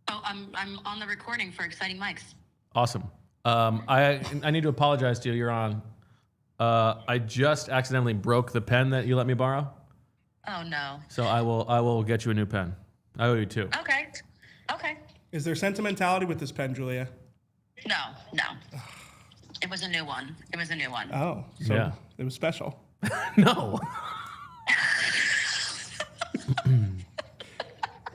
Oh, I'm on the recording for Exciting Mics. Awesome. I need to apologize to you. You're on. I just accidentally broke the pen that you let me borrow, Oh no. so I will get you a new pen. I owe you two. Okay. Okay. Is there sentimentality with this pen, Julia? No. It was a new one. Oh, so Yeah. it was special. No.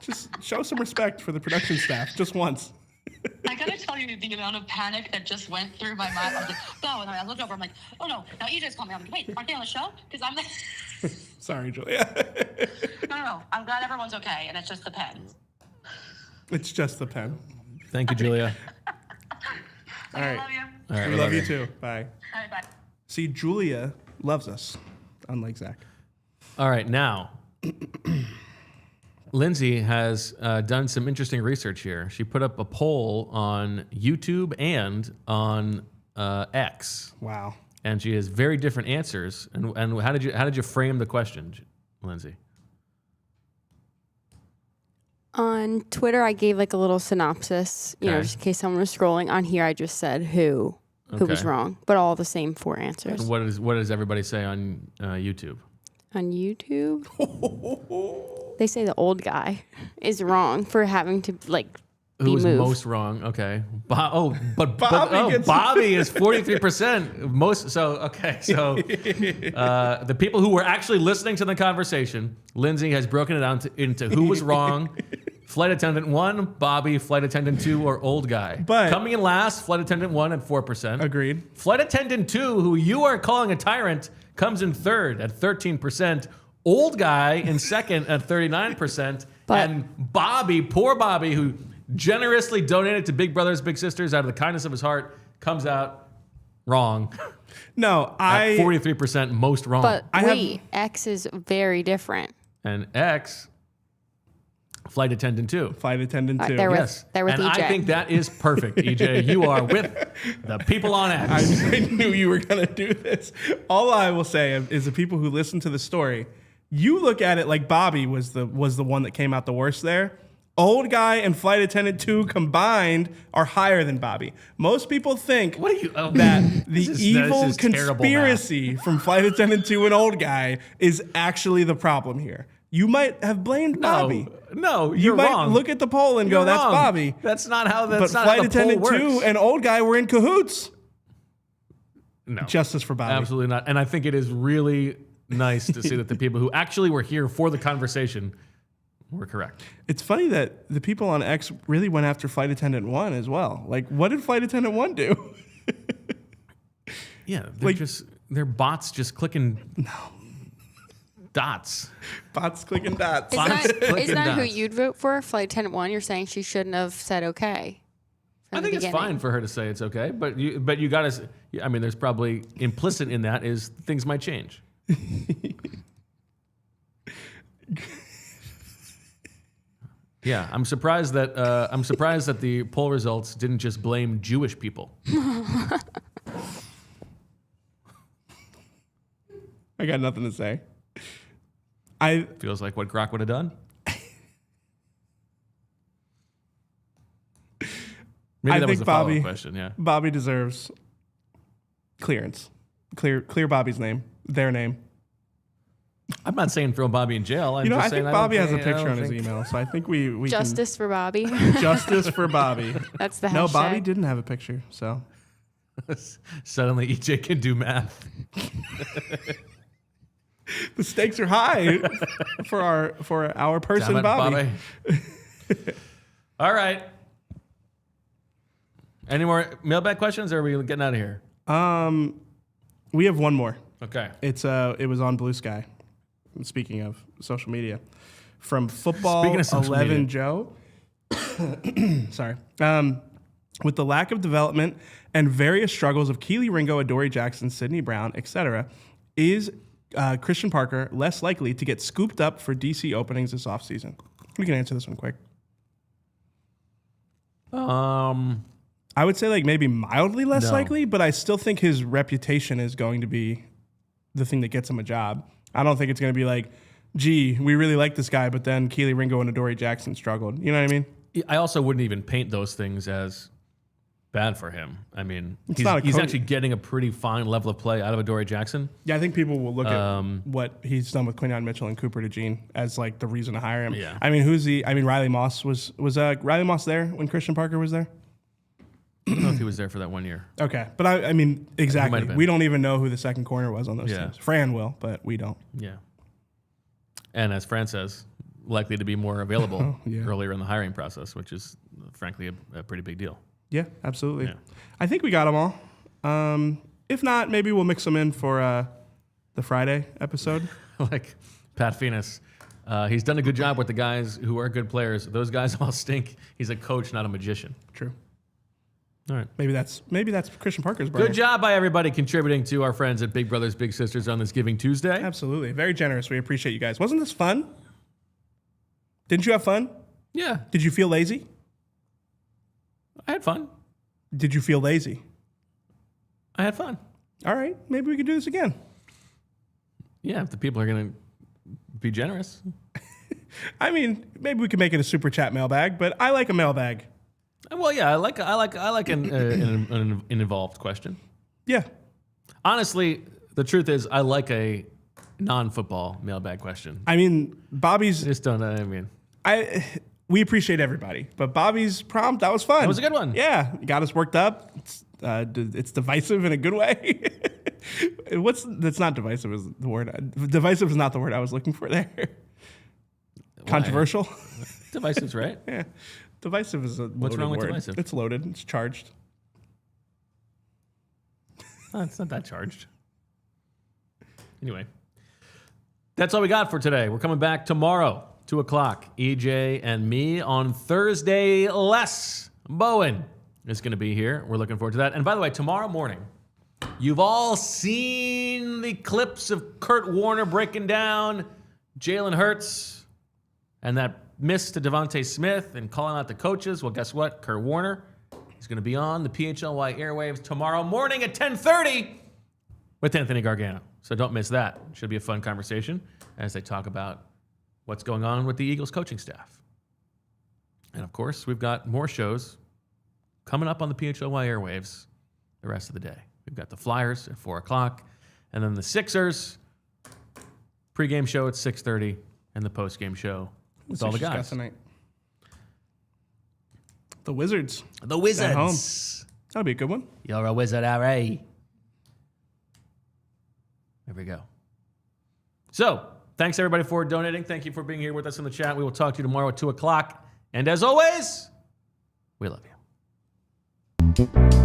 Just show some respect for the production staff, just once. I gotta tell you the amount of panic that just went through my mind. I was like, oh, and I looked over. I'm like, oh no, now EJ's calling me. I'm like, wait, aren't they on the show? Because I'm the. Sorry, Julia. No. I'm glad everyone's okay, and it's just the pen. It's just the pen. Thank you, Julia. All right. I love you. All right, We love you too. Bye. All right, bye. See, Julia loves us, unlike Zach. All right, now. Lindsay has done some interesting research here. She put up a poll on YouTube and on X, Wow. and she has very different answers. And how did you frame the question, Lindsay? On Twitter, I gave like a little synopsis, Okay. just in case someone was scrolling. On here, I just said who was Okay. wrong, but all the same 4 answers. And what does everybody say on YouTube? On YouTube, they say the old guy is wrong for having to be Who's moved. most wrong? Okay. But Bobby gets- Bobby is 43% most. So okay. So the people who were actually listening to the conversation, Lindsay has broken it down into who was wrong. Flight attendant 1, Bobby. Flight attendant 2, or old guy. But- coming in last, flight attendant 1 at 4%. Agreed. Flight attendant 2, who you are calling a tyrant, comes in third at 13%. Old guy in second at 39%. But- And Bobby, poor Bobby, who generously donated to Big Brothers Big Sisters out of the kindness of his heart, comes out wrong No, at 43% most wrong. But I have- wait, X is very different. And X, flight attendant 2. Flight attendant too. They're with- Yes. they're with and EJ. I think that is perfect, EJ. You are with the people on X. I knew you were gonna do this. All I will say is the people who listen to the story, you look at it like Bobby was the one that came out the worst there. Old guy and flight attendant 2 combined are higher than Bobby. Most people think What are you? Oh, that the this evil is terrible conspiracy from flight attendant 2 and old guy is actually the problem here. You might have blamed Bobby. No, You you're might wrong. look at the poll and You're go, "That's wrong. Bobby." That's not how. But That's not flight how the poll attendant works. 2 and old guy were in cahoots. No, Justice for Bobby. absolutely not. And I think it is really nice to see that the people who actually were here for the conversation were correct. It's funny that the people on X really went after flight attendant 1 as well. Like, what did flight attendant 1 do? Yeah, they're Like- they're bots just clicking dots. Bots clicking dots. Isn't Bots that, clicking isn't that who dots. you'd vote for? Flight attendant 1, you're saying she shouldn't have said okay. I think it's fine for her to say it's okay, but you got to. I mean, there's probably implicit in that is things might change. Yeah, I'm surprised that the poll results didn't just blame Jewish people. I got nothing to say. Feels like what Grok would have done. Maybe I that was think a follow-up Bobby- question. Yeah. Bobby deserves clearance. Clear Bobby's name, their name. I'm not saying throw Bobby in jail. I'm You know, just I saying think Bobby has a don't think- picture I on don't his think- email, so I think we Justice for Bobby. can justice for Bobby. That's the hashtag. No, Bobby didn't have a picture, so Suddenly, EJ can do math. the stakes are high for our person, Damn it, Bobby. All right. Any more mailbag questions, or are we getting out of here? We have one more. Okay. It was on Blue Sky. Speaking of social media, from Football Speaking of social 11 media. Joe. Sorry. With the lack of development and various struggles of Keely Ringo, Adoree Jackson, Sidney Brown, etc., is Christian Parker less likely to get scooped up for DC openings this offseason? We can answer this one quick. I would say like maybe mildly less No. likely, but I still think his reputation is going to be the thing that gets him a job. I don't think it's going to be like, gee, we really like this guy, but then Keely Ringo and Adoree Jackson struggled. You know what I mean? I also wouldn't even paint those things as bad for him. I mean, not a he's coach. actually getting a pretty fine level of play out of Adoree Jackson. Yeah, I think people will look at what he's done with Quinyon Mitchell and Cooper DeJean as like the reason to hire him. Yeah. I mean, Riley Moss was Riley Moss there when Christian Parker was there? I don't know if he was there for that 1 year. Okay, but I mean, might exactly. have been. We don't even know who the second corner was on those Yeah. teams. Fran will, but we don't. Yeah. And as Fran says, likely to be more available yeah. earlier in the hiring process, which is frankly a pretty big deal. Yeah, absolutely. Yeah. I think we got them all. If not, maybe we'll mix them in for the Friday episode. Like Pat Phoenix. He's done a good job with the guys who are good players. Those guys all stink. He's a coach, not a magician. True. All right. Maybe that's Christian Parker's brother. Good job by everybody contributing to our friends at Big Brothers Big Sisters on this Giving Tuesday. Absolutely. Very generous. We appreciate you guys. Wasn't this fun? Didn't you have fun? Yeah, Did you feel lazy? I had fun. Did you feel lazy? I had fun. All right. Maybe we can do this again. Yeah, if the people are going to be generous. I mean, maybe we can make it a super chat mailbag, but I like a mailbag. Well, yeah, I like an involved question. Yeah. Honestly, the truth is, I like a non-football mailbag question. I mean, Bobby's. Just don't. I mean, We appreciate everybody, but Bobby's prompt, that was fun. That was a good one. Yeah, got us worked up. It's divisive in a good way. That's not divisive is the word. Divisive is not the word I was looking for there. Controversial. Divisive's right. Yeah, divisive is a What's loaded wrong with word. divisive? It's loaded. It's charged. Oh, it's not that charged. Anyway, that's all we got for today. We're coming back tomorrow, 2 o'clock. EJ and me on Thursday. Les Bowen is going to be here. We're looking forward to that. And by the way, tomorrow morning, you've all seen the clips of Kurt Warner breaking down Jalen Hurts and that miss to DeVonta Smith and calling out the coaches. Well, guess what? Kurt Warner is going to be on the PHLY airwaves tomorrow morning at 10:30 with Anthony Gargano. So don't miss that. Should be a fun conversation as they talk about what's going on with the Eagles coaching staff. And of course, we've got more shows coming up on the PHLY airwaves the rest of the day. We've got the Flyers at 4 o'clock, and then the Sixers pregame show at 6:30, and the postgame show with all the Sixers got guys. tonight. The Wizards. The At home. Wizards. That'll be a good one. You're a wizard, R.A. There we go. So, thanks everybody for donating. Thank you for being here with us in the chat. We will talk to you tomorrow at 2 o'clock. And as always, we love you.